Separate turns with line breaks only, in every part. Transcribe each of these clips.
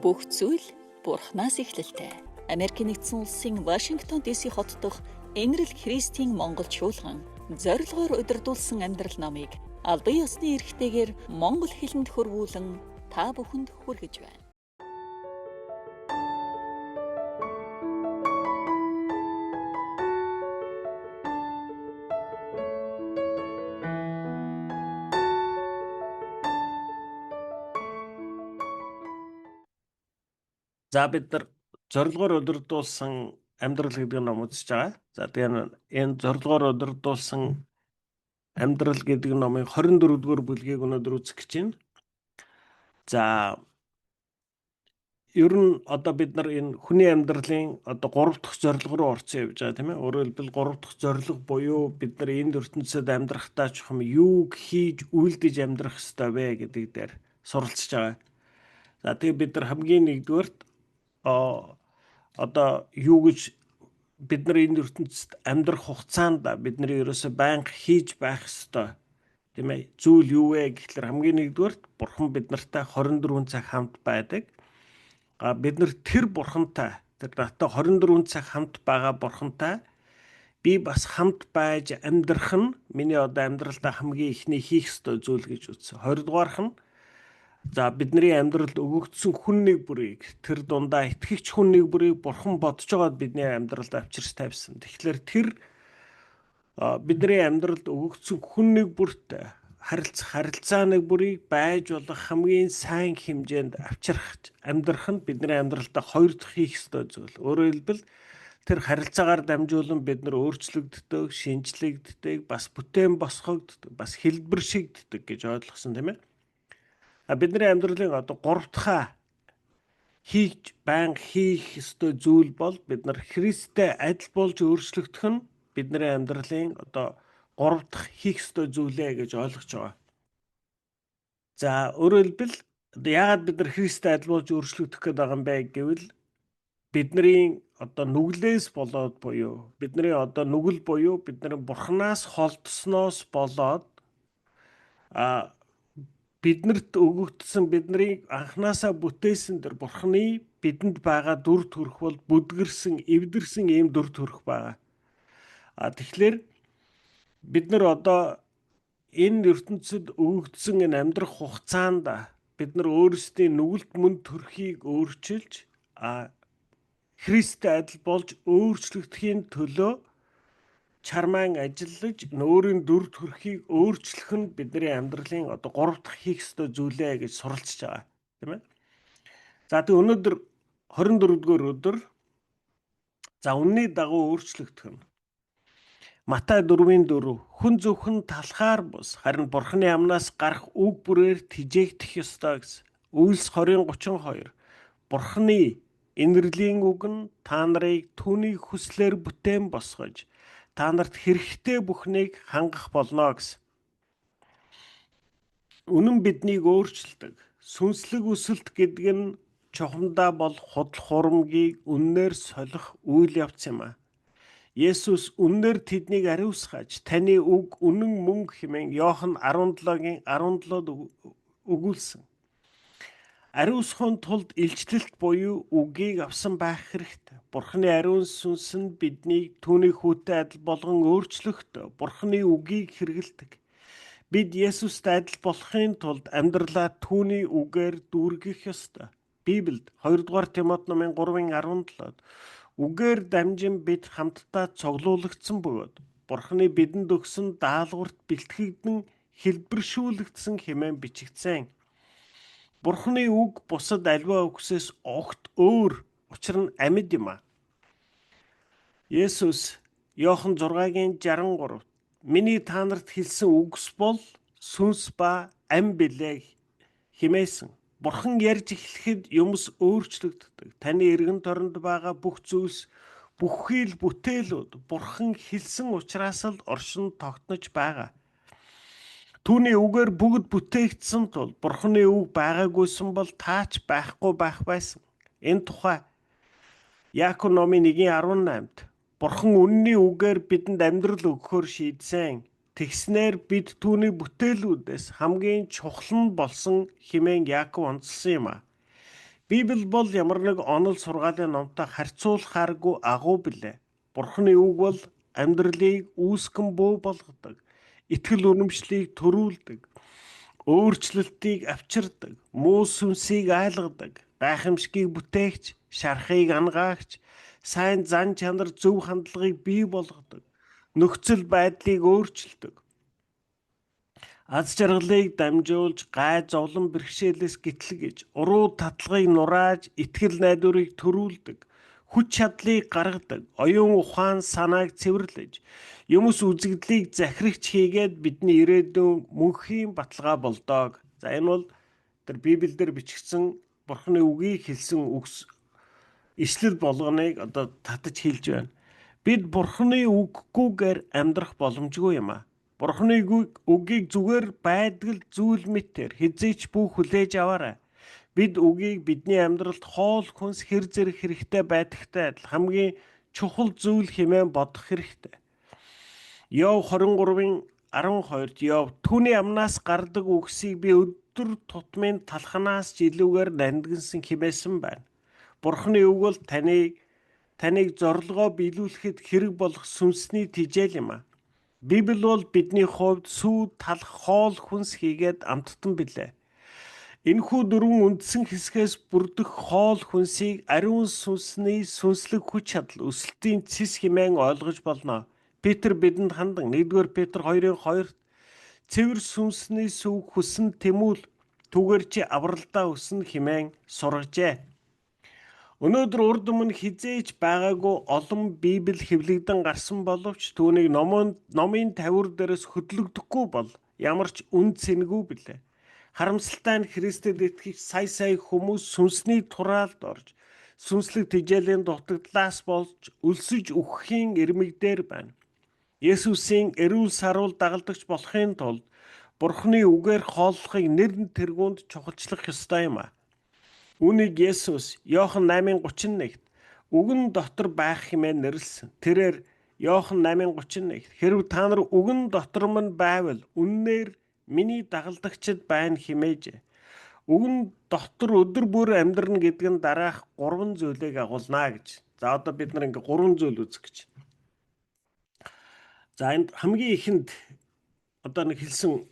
Бүх зүйл Бурханаас эхлэлтэй. Америкийн нэгдсэн улсын Вашингтон ДС хот дахь Энэрл Христийн Монгол чуулган зорилгоор удирдуулсан амьдрал номыг албан ёсны эрхтэйгээр монгол хэлэнд хөрвүүлэн та бүхэнд хүргэж байна.
За бид нар зорилгоор удирдуулсан амьдрал гэдэг ном үзэж байгаа. За тэгээ энэ зорилгоор удирдуулсан амьдрал гэдэг номын 24-р бүлгийг өнөөдөр үзэх гэж байна. За ер нь одоо бид нар энэ хүний амьдралын одоо 3 дахь зорилго руу орсон явж байгаа тийм ээ. Өөрөөр хэлбэл 3 дахь зорилго буюу бид нар энэ ертөнцид амьдрахтаа чухам юуг хийж үйлдэж амьдрах ёстой вэ гэдэг дээр суралцж байгаа. За тэгээ бид нар хамгийн нэгдүгээрт одоо юу гэж бид нар энэ ертөнцид амьдрах хугацаанд бидний ерөөсөө байнга хийж байх ёстой тийм ээ зүйл юу вэ гэхэлэр хамгийн нэгдүгээрт бурхан бид нартай 24 цаг хамт байдаг. Бид нар тэр бурхантай тэр надтай 24 цаг хамт байгаа бурхантай би бас хамт байж амьдрах нь миний одоо амьдралдаа хамгийн ихний хийх ёстой зүйл гэж үзсэн. 20 дугаарх нь за бидний амьдралд өгөгдсөн хүн нэг бүрийг тэр дундаа итгэгч хүн нэг бүрийг бурхан бодож байгаад бидний амьдралд авчирч тавьсан. Тэгэхээр тэр бидний амьдралд өгөгдсөн хүн нэг бүрт харилцаа нэг бүрийг байж болох хамгийн сайн хэмжээнд авчрах амьдрах нь бидний амьдралдаа 2 дахь хийх ёстой зүйл. Өөрөөр хэлбэл тэр харилцаагаар дамжуулан бид нар өөрчлөгддөг, шинжлэгддэг, бас бүтээн босгогддог, бас хэлбэршигддэг гэж ойлгосон тийм ээ. Бидний амьдралын одоо 3 дахь байнга хийх ёстой зүйл бол бид нар Христтэй адил болж өөрчлөгдөх нь бидний амьдралын одоо 3 дахь хийх ёстой зүйлээ гэж ойлгож байгаа. За өөрөөр хэлбэл яагаад бид нар Христтэй адил болж өөрчлөгдөх гээд байгаа юм бэ гэвэл бидний одоо нүглээс болоод буюу бидний одоо нүгэл буюу бидний бурханаас холдсноос болоод биднэрт өгөгдсөн бидний анханасаа бүтээсэн тэр бурханы бидэнд байгаа дүр төрх бол бүдгэрсэн, эвдэрсэн ийм дүр төрх байгаа. Тэгэхээр бид нар одоо энэ ертөнцид өгөгдсөн энэ амьдрах хугацаанд бид нар өөрсдийн нүгэлт мөн төрхийг өөрчилж Христтэй адил болж өөрчлөгдөхийн төлөө чармаан ажиллаж өөрийн дүр төрхийг өөрчлөх нь бидний амьдралын одоо 3 дахь хийх ёстой зүйлээ гэж суралцж байгаа тийм ээ. За тэг өнөөдөр 24-р өдөр за үнний дагуу өөрчлөгдөх нь Матай 4:4 хүн зөвхөн талхаар бус харин бурханы амнаас гарах үг бүрээр тижээгдэх ёстой гэсэн. Үйлс 20:32 бурханы инэрлийн үг нь та нарыг түүний хүслээр бүтээн босгож та нарт хэрэгтэй бүхнийг хангах болно гэсэн. Үнэн биднийг өөрчилдөг. Сүнслэг өсөлт гэдэг нь чухамдаа бол худал хурамгийг үннээр солих үйл явц юм. Есүс үннээр тэднийг ариусгаж таны үг үнэн мөнгө хэмээн Иохан 17:17-д өгүүлсэн. Ариусгахын тулд илчлэлт буюу үгийг авсан байх хэрэгтэй. Бурханы ариун сүнс нь биднийг түүний хүүтэй адил болгон өөрчлөхдөө Бурханы үгийг хэрэгэлдэг. Бид Есүстэй адил болохын тулд амьдралаа түүний үгээр дүүргэх ёстой. Библиэд 2 дугаар Тимот номын 3:17-д үгээр дамжин бид хамтдаа цуглуулгдсан бөгөөд Бурханы бидэнд өгсөн даалгаварт бэлтгэгдэн хэлбэршүүлэгдсэн хэмээн бичигдсэн. Бурханы үг бусад альва үгсээс огт өөр, учир нь амьд юм. Есүс Иохан 6:63 миний та нарт хэлсэн үгс бол сүнс ба ам билээ хэмээсэн. Бурхан ярьж эхлэхэд юмс өөрчлөгддөг. Таны эргэн тойронд байгаа бүх зүйлс бүхий л бүтээлүүд Бурхан хэлсэн учраас л оршин тогтнож байгаа. Түүний үгээр бүгд бүтээгдсэн тул Бурханы үг байгаагүйсэн бол таач байхгүй байх байсан. Энэ тухай Яаков номын 1:18-д Бурхан үнний үгээр бидэнд амьдрал өгөхөөр шийдсэн. Тэгснээр бид түүний бүтээлүүдээс хамгийн чухал нь болсон хэмээн Яаков онцлсан юм. Библи бол ямар нэг онол сургаалын номтой харьцуулахааргүй агуу билээ. Бурхны үг бол амьдралыг үүсгэн бүү болгодог, итгэл үнэмшлийг төрүүлдэг, өөрчлөлтийг авчирдаг, муу сүнсийг айлгадаг, гайхамшигыг бүтээгч, шарахыг ангаагч, сайн зан чанар зөв хандлагыг бий болгодог, нөхцөл байдлыг өөрчилдөг. Аз жаргалыг дамжуулж гай зовлон бэрхшээлээс гэтлгэж, уруу татлагыг нурааж, итгэл найдварыг төрүүлдэг, хүч чадлыг гаргадаг, оюун ухаан санааг цэвэрлэж, юмс үзэгдлийг захирагч хийгээд бидний ирээдүйн мөнхийн баталгаа болдог. За энэ бол тэр Библиэлд бичигдсэн Бурхны үгийг хэлсэн ишлэл болгоныг одоо татаж хэлж байна. Бид Бурхны үггүйгээр амьдрах боломжгүй юм аа. Бурхны үгийг зүгээр байдгал зүйл мэтээр хизээч бүх хүлээж аваарай. Бид үгийг бидний амьдралд хоол хүнс хэр зэрэг хэрэгтэй байдагтай адил хамгийн чухал зүйл хэмээн бодох хэрэгтэй. Йов 23-ын 12-д Йов түүний амнаас гардаг үгсийг би өдөр тутмын талханаас ч илүүгээр нандинсан хэмээсэн байна. Бурхны үг бол таныг зорилгоо биелүүлэхэд хэрэг болох сүнсний тижээл юм аа. Библи бол бидний хувьд сүү талах хоол хүнс хийгээд амттан билээ. Энэхүү дөрвөн үндсэн хэсгээс бүрдэх хоол хүнсийг ариун сүнсний сүнслэг хүч чадал өсөлтийн цэс хэмээн ойлгож болно. Петр бидэнд хандан 1-р Петр 2:2-т цэвэр сүнсний сүв хүсн тэмүүл түүгээр чи авралдаа өснө хэмээн сургажээ. Өнөөдөр урд өмнө хизээж байгаагүй олон Библи хэвлэгдэн гарсан боловч түүнийг номын тавир дээрээс хөдлөгдөхгүй бол ямар ч үн цэнэгүй билээ. Харамсалтай нь Христэд итгэж сая хүмүүс сүнсний тураалд орж сүнслэг тижээлийн дутагдлаас болж өлсөж үхэхийн ирмэгдээр байна. Есүсийн эрүүл саруул дагалдагч болохын тулд Бурхны үгээр хооллохыг нэр тэргуунд чухалчлах ёстой юм аа. Үүнийг Есүс Иохан 8:31-т үгэн дотор байх хэмээн нэрлсэн. Тэрээр Иохан 8:31 хэрв та нар үгэн дотор минь байвал үннээр миний дагалдагчд байна хэмээжээ. Үгэн дотор өдөр бүр амьдрна гэдэг нь дараах 3 зүйлийг агуулна гэж. За одоо бид нар ингээ 3 зүйл үзэх гэж. За энд хамгийн ихэнд одоо нэг хэлсэн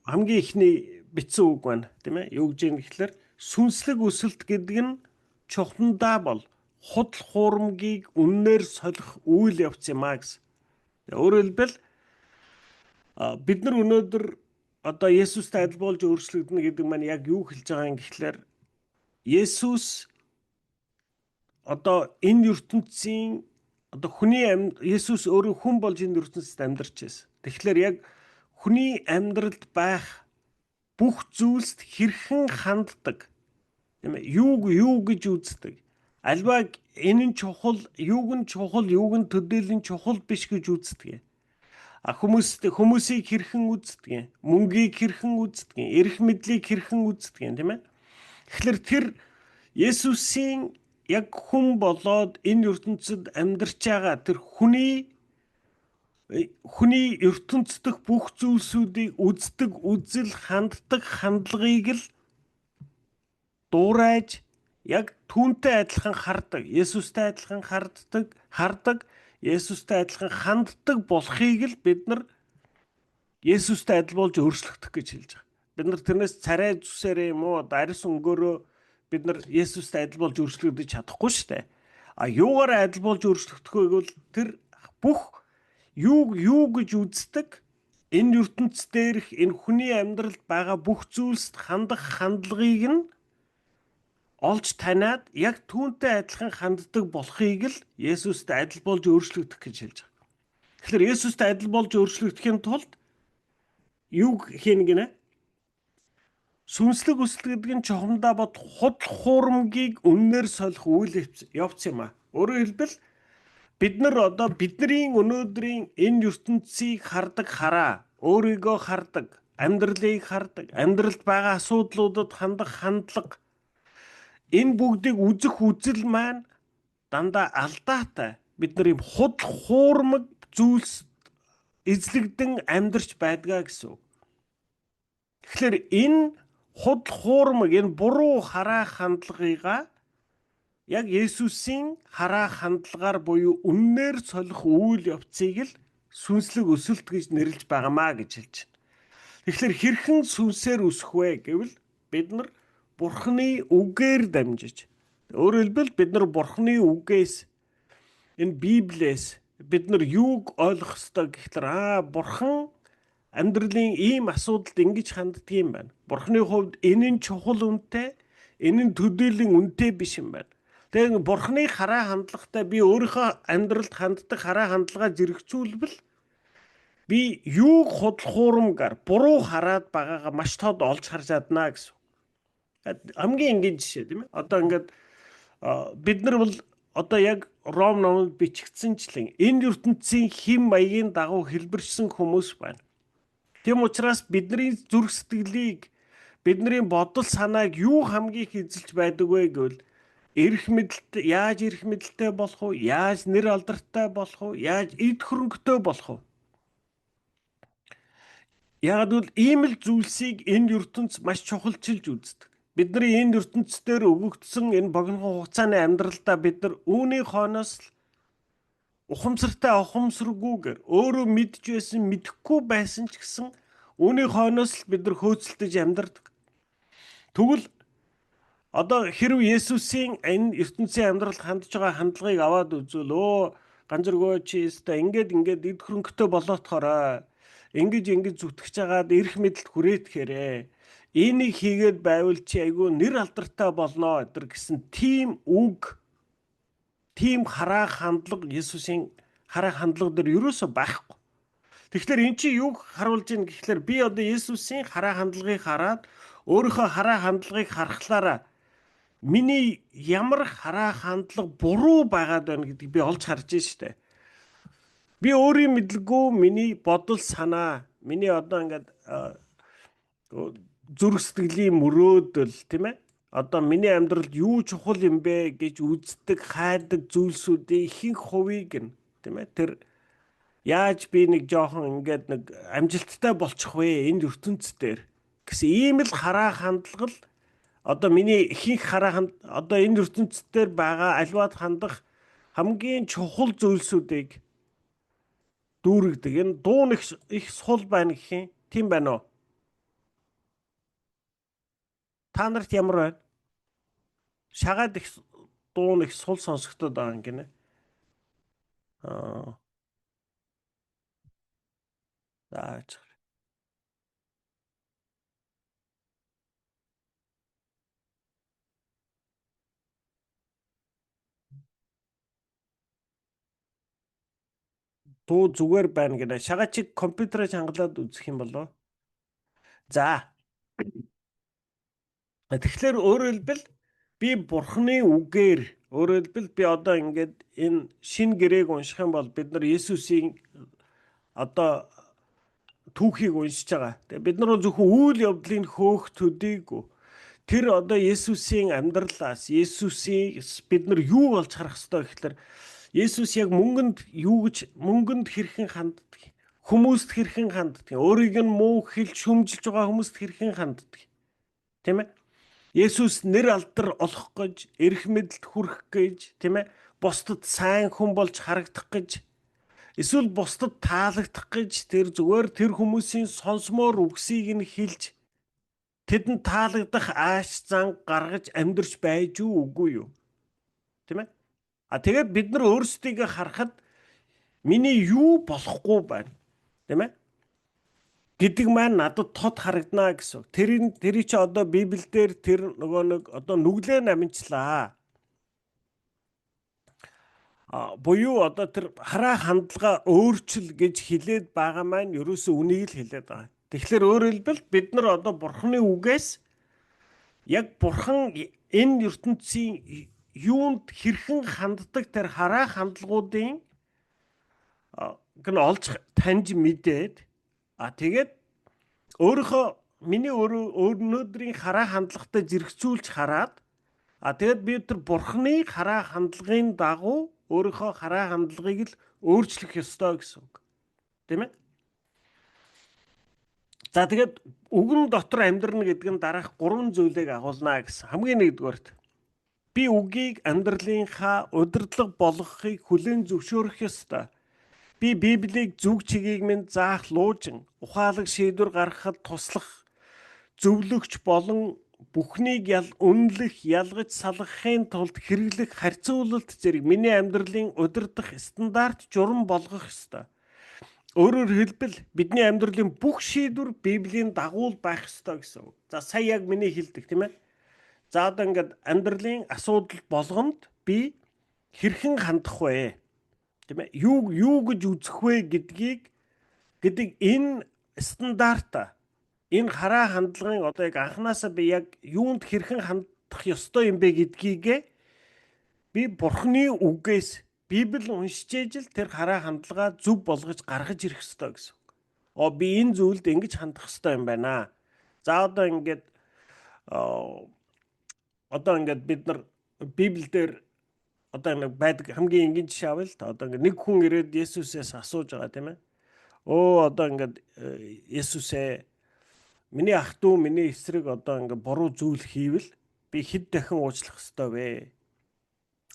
хамгийн ихний бичсэн үг байна, тийм ээ? Юу гэж юм гэхэлэр сүнслэг өсөлт гэдэг нь чухамдаа бол худал хуурмгийг үннээр солих үйл явц юм а гэсэн. Өөрөөр хэлбэл бид нар өнөөдөр одоо Есүстэй адил болж өөрчлөгдөнө гэдэг маань яг юу хэлж байгаа юм гэхэлэр Есүс одоо энэ ертөнцийн одоо Есүс өөрөө хүн болж энэ ертөнцид амьдарч байсан. Тэгэхээр яг хүний амьдралд байх бүх зүйлст хэрхэн ханддаг, тийм ээ? Юу гэж үздэг? Альва энэ нь чухал, юуг нь төдийлөн чухал биш гэж үздэг. Хүмүүсийг хэрхэн үздэг? Мөнгийг хэрхэн үздэг? Эрх мэдлийг хэрхэн үздэг, тийм ээ? Тэгэхээр тэр Есүсийн яг хүн болоод энэ ертөнцид амьдарч байгаа тэр хүний ертөнц дэх бүх зүйлсүүдийг үздэг, үзэл, ханддаг хандлагыг л дуурайж яг түүнтэй адилхан хардаг, Есүстэй адилхан хардаг, Есүстэй адилхан ханддаг болохыг л бид нар Есүстэй адил болж өөрчлөгдөх гэж хэлж байгаа. Бид нар тэрнээс царай зүсээрээ юм уу, арьс өнгөөрөө бид нар Есүстэй адил болж өөрчлөгдөж чадахгүй шүү дээ. Юугаар адил болж өөрчлөгдөх вэ гэвэл тэр бүх юу гэж үздэг, энэ ертөнц дээрх энэ хүний амьдралд байгаа бүх зүйлст хандах хандлагыг нь олж таниад яг түүнтэй адилхан ханддаг болохыг л Есүстэй адил болж өөрчлөгдөх гэж хэлж байгаа. Тэгэхээр Есүстэй адил болж өөрчлөгдөхийн тулд юу хийнэ гинэ? Сүнслэг өсөлт гэдэг нь чухамдаа бод худал хуурмгийг үннээр солих үйл явц юм а. Өөрөөр хэлбэл бид нар одоо бидний өнөөдрийн энэ ертөнцийг хардаг хараа, өөрийгөө хардаг, амьдралыг хардаг, амьдралд байгаа асуудлуудад хандах хандлага, энэ бүгдийг үзэх үзэл маань дандаа алдаатай. Бид нар юм худал хуурмаг зүйлс эзлэгдэн амьдарч байдгаа гэсэн үг. Тэгэхээр энэ худал хуурмаг энэ буруу хараах хандлагыгаа яг Есүсийн хараах хандлагаар буюу үннээр солих үйл явцыг л сүнслэг өсөлт гэж нэрлэж байгаамаа гэж хэлж байна. Тэгэхээр хэрхэн сүнсээр өсөх вэ гэвэл бид нар Бурхны үгээр дамжиж, өөрөөр хэлбэл бид нар Бурхны үгээс, энэ Библиэс бид нар юуг ойлгох ёстой гэхлээр Бурхан амьдралын ийм асуудалд ингэж ханддаг юм байна. Бурхны хувьд энэ нь чухал үнэтэй, энэ нь төдийлөн үнэтэй биш юм байна. Тэгээд Бурхны хараа хандлагатай би өөрийнхөө амьдралд ханддаг хараа хандлагаа зэрэгцүүлбэл би юуг худал хуурмгаар буруу хараад байгаагаа маш тод олж харж чадна гэсэн. Хамгийн энгийн жишээ тийм ээ. Одоо ингээд бид нар бол одоо яг Ром номонд бичигдсэнчлэн энэ ертөнцийн хэм маягийн дагуу хэлбэрчсэн хүмүүс байна. Тийм учраас бидний зүрх сэтгэлийг, бидний бодол санааг юу хамгийн их эзэлж байдаг вэ гэвэл эрх мэдэлт, яаж эрх мэдэлтэй болох вэ? Яаж нэр алдартай болох вэ? Яаж эд хөрөнгөтэй болох вэ? Яг л ийм л зүйлсийг энэ ертөнц маш чухалчилж үздэг. Бидний энэ ертөнцийн өгөгдсөн энэ богино хугацааны амьдралдаа бид нар үүний хойноос л ухамсартай ухамсаргүйгээр өөрөө мэдж байсан, мэдэхгүй байсан ч гэсэн үүний хойноос л бид нар хөөцөлдөж амьдардаг. Тэгвэл одоо хэрв Есүсийн энэ ертөнцийн амьдралд хандж байгаа хандлагыг аваад үзвэл ганцэргөө чи өстой ингээд эд хөрөнгөтэй болоотохороо ингэж зүтгэж жагаад эрх мэдэлд хүрээтгэхээрээ энийг хийгээд байвал чи айгүй нэр алдартай болно гэсэн тийм үг, тийм хараа хандлага Есүсийн хараа хандлага дээр ерөөсөө байхгүй. Тэгэхээр эн чинь юг харуулж ийн гэхлээр би одоо Есүсийн хараа хандлагыг хараад өөрийнхөө хараа хандлагыг харахлаараа миний ямар хараа хандлага буруу байгаад байна гэдгийг би олж харж байна шүү дээ. Би өөрийн мэдлэггүй миний бодол санаа, миний одоо ингээд зүрх сэтгэлийн мөрөөдөл тийм ээ. Одоо миний амьдралд юу чухал юм бэ гэж үздэг, хайдаг зүйлсүүдийн ихэнх хувийг нь тийм ээ. Тэр яаж би нэг жоохон ингээд нэг амжилттай болчих вэ энэ ертөнцийн гэсэн ийм л хараа хандлага л одоо миний ихэнх хараа одоо энэ ертөнцийн байгаа альваад хандах хамгийн чухал зүйлсүүдийг дүүргдэг. Энэ дуу их сул байна гэх юм. Тийм байна уу? Та нарт ямар байна? Шагаад их дуу их сул сонсогдоод байгаа юм гинэ. Зааж. Дуу зүгээр байна гинэ. Шагаад чи компьютерыг хангалаад үзэх юм болоо. За. Тэгэхээр өөрөөр хэлбэл би Бурхны үгээр өөрөөр хэлбэл би одоо ингээд энэ шин гэрээг унших юм бол бид нар Есүсийн одоо түүхийг уншиж байгаа. Тэгээ бид нар зөвхөн үйл явдлын хөөх төдийгүй тэр одоо Есүсийн амьдралаас Есүсийг бид нар юу болж харах ёстой гэхэлэр Есүс яг мөнгөнд хэрхэн ханддаг, хүмүүст хэрхэн ханддаг, өөрийг нь муу хэлж шүмжилж байгаа хүмүүст хэрхэн ханддаг. Тийм ээ? Есүс нэр алдар олох гэж, эрх мэдэлд хүрэх гэж, тийм ээ? Бусдад сайн хүн болж харагдах гэж, эсвэл бусдад таалагдах гэж тэр зүгээр тэр хүмүүсийн сонсмоор үгсийг нь хэлж тэдэнд таалагдах ааш зан гаргаж амьдарч байж үгүй юу? Тийм ээ? Тэгээд бид нар өөрсдийгөө харахад миний юу болохгүй байна. Тийм ээ? Гэдэг маань надад тод харагдана гэсэн. Тэрий чи одоо Библиэлд тэр нөгөө нэг одоо нүглээ намжлаа. Буюу одоо тэр хараа хандлага өөрчил гэж хэлээд байгаа маань ерөөсөө үнийг л хэлээд байгаа. Тэгэхээр өөрөөр хэлбэл бид нар одоо Бурхны үгээс яг Бурхан энэ ертөнцийн юунд хэрхэн ханддаг тэр хараа хандлагуудын олж таньж мэдээд тэгээд өөрийнхөө миний өнөөдрийн хараа хандлагатай зэрэгцүүлж хараад тэгээд би тэр Бурхны хараа хандлагын дагуу өөрийнхөө хараа хандлагыг л өөрчлөх ёстой гэсэн үг. Тийм ээ? За тэгээд үгэн дотор амьдрна гэдэг нь дараах 3 зүйлийг агуулна гэсэн. Хамгийн нэгдүгээрт би үгийг амьдралынхаа удирдлага болгохыг хүлээн зөвшөөрөх ёстой. Би Библийг зүг чигийг минь заах луужин, ухаалаг шийдвэр гаргахад туслах зөвлөгч болон бүхнийг үнэлэх, ялгаж салгахын тулд хэрэглэх харьцуулалт зэрэг миний амьдралын удирдах стандарт журам болгох ёстой. Өөрөөр хэлбэл бидний амьдралын бүх шийдвэр Библийн дагуу байх ёстой гэсэн үг. За сая яг миний хэлдэг тийм ээ. За одоо ингээд амьдралын асуудал болгонд би хэрхэн хандах вэ? Тийм ээ. Юу гэж үзэх вэ гэдэг энэ стандарт, энэ хараа хандлагын одоо яг анханасаа би яг юунд хэрхэн хандах ёстой юм бэ гэдгийг би Бурхны үгээс Библи уншиж ижил тэр хараа хандлагаа зөв болгож гаргаж ирэх ёстой гэсэн. Би энэ зүйлд ингэж хандах ёстой юм байна. За одоо ингээд бид нар Библиэлд одоо нэг байдаг хамгийн энгийн жишээ авъя л та. Одоо ингээд нэг хүн ирээд Есүсээс асууж байгаа тийм ээ. Одоо ингээд Есүсээ миний ах トゥ миний эсрэг одоо ингээд буруу зүйл хийвэл би хэд дахин уучлах ёстой вэ?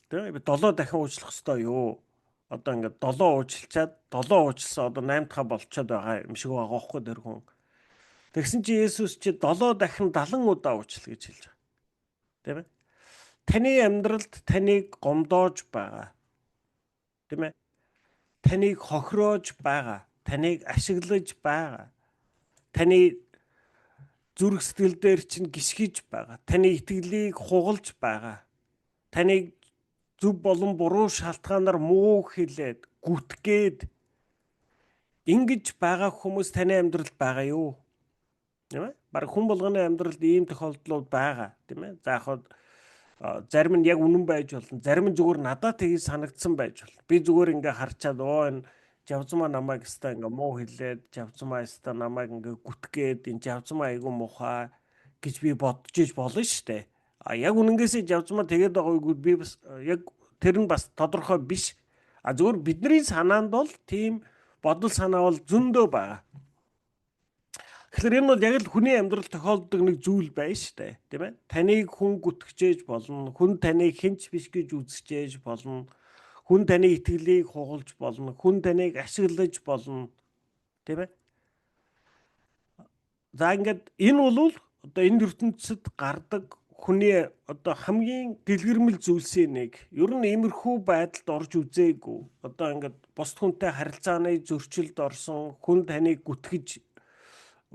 Тэгээ би 7 дахин уучлах ёстой юу? Одоо ингээд 7 уучлчаад 7 уучлсан одоо 8 дахь болчиход байгаа юм шиг байгаа байхгүй тэр хүн. Тэгсэн чи Есүс чи 7 дахин 70 удаа уучлал гэж хэлж байгаа. Тийм ээ? Таны амьдралд таныг гомдоож байгаа. Тийм ээ? Таныг хохироож байгаа. Таныг ашиглаж байгаа. Таны зүрх сэтгэл дээр чинь гисгэж байгаа. Таны итгэлийг хугалж байгаа. Таныг зөв болон буруу шалтгаанаар муу хэлээд, гүтгээд ингэж байгаа хүмүүс таны амьдралд байгаа юу? Тийм ээ? Бараг хүн болгоны амьдралд ийм тохиолдлууд байгаа, тийм ээ? За яг зарим нь яг үнэн байж болно. Зарим нь зүгээр надад тгий санагдсан байж болно. Би зүгээр ингээ харчаад энэ Жавзмаа намайг өстой ингээ муу хэлээд, Жавзмаа өстой намайг ингээ гүтгээд, энэ Жавзмаа айгүй муухай гэж би бодож иж болно шүү дээ. Яг үнэнгээсээ Жавзмаа тэгээд байгаагүй би бас яг тэр нь бас тодорхой биш. Зүгээр бидний санаанд бол тийм бодол санаа бол зөндөө байгаа. Тэгэхээр энэ бол яг л хүний амьдрал тохиолддог нэг зүйл байна шүү дээ, тийм ээ? Таныг хүн гүтгэж болно, хүн таныг хинч биш гэж үзэж болно, хүн таны итгэлийг хугалж болно, хүн таныг ашиглаж болно, тийм ээ? За ингээд энэ бол одоо энэ ертөнцид гардаг хүний одоо хамгийн дэлгэрмэл зүйлсийн нэг. Ер нь иймэрхүү байдалд орж үзээгүй. Одоо ингээд бус хүнтэй харилцааны зөрчилд орсон, хүн таныг гүтгэж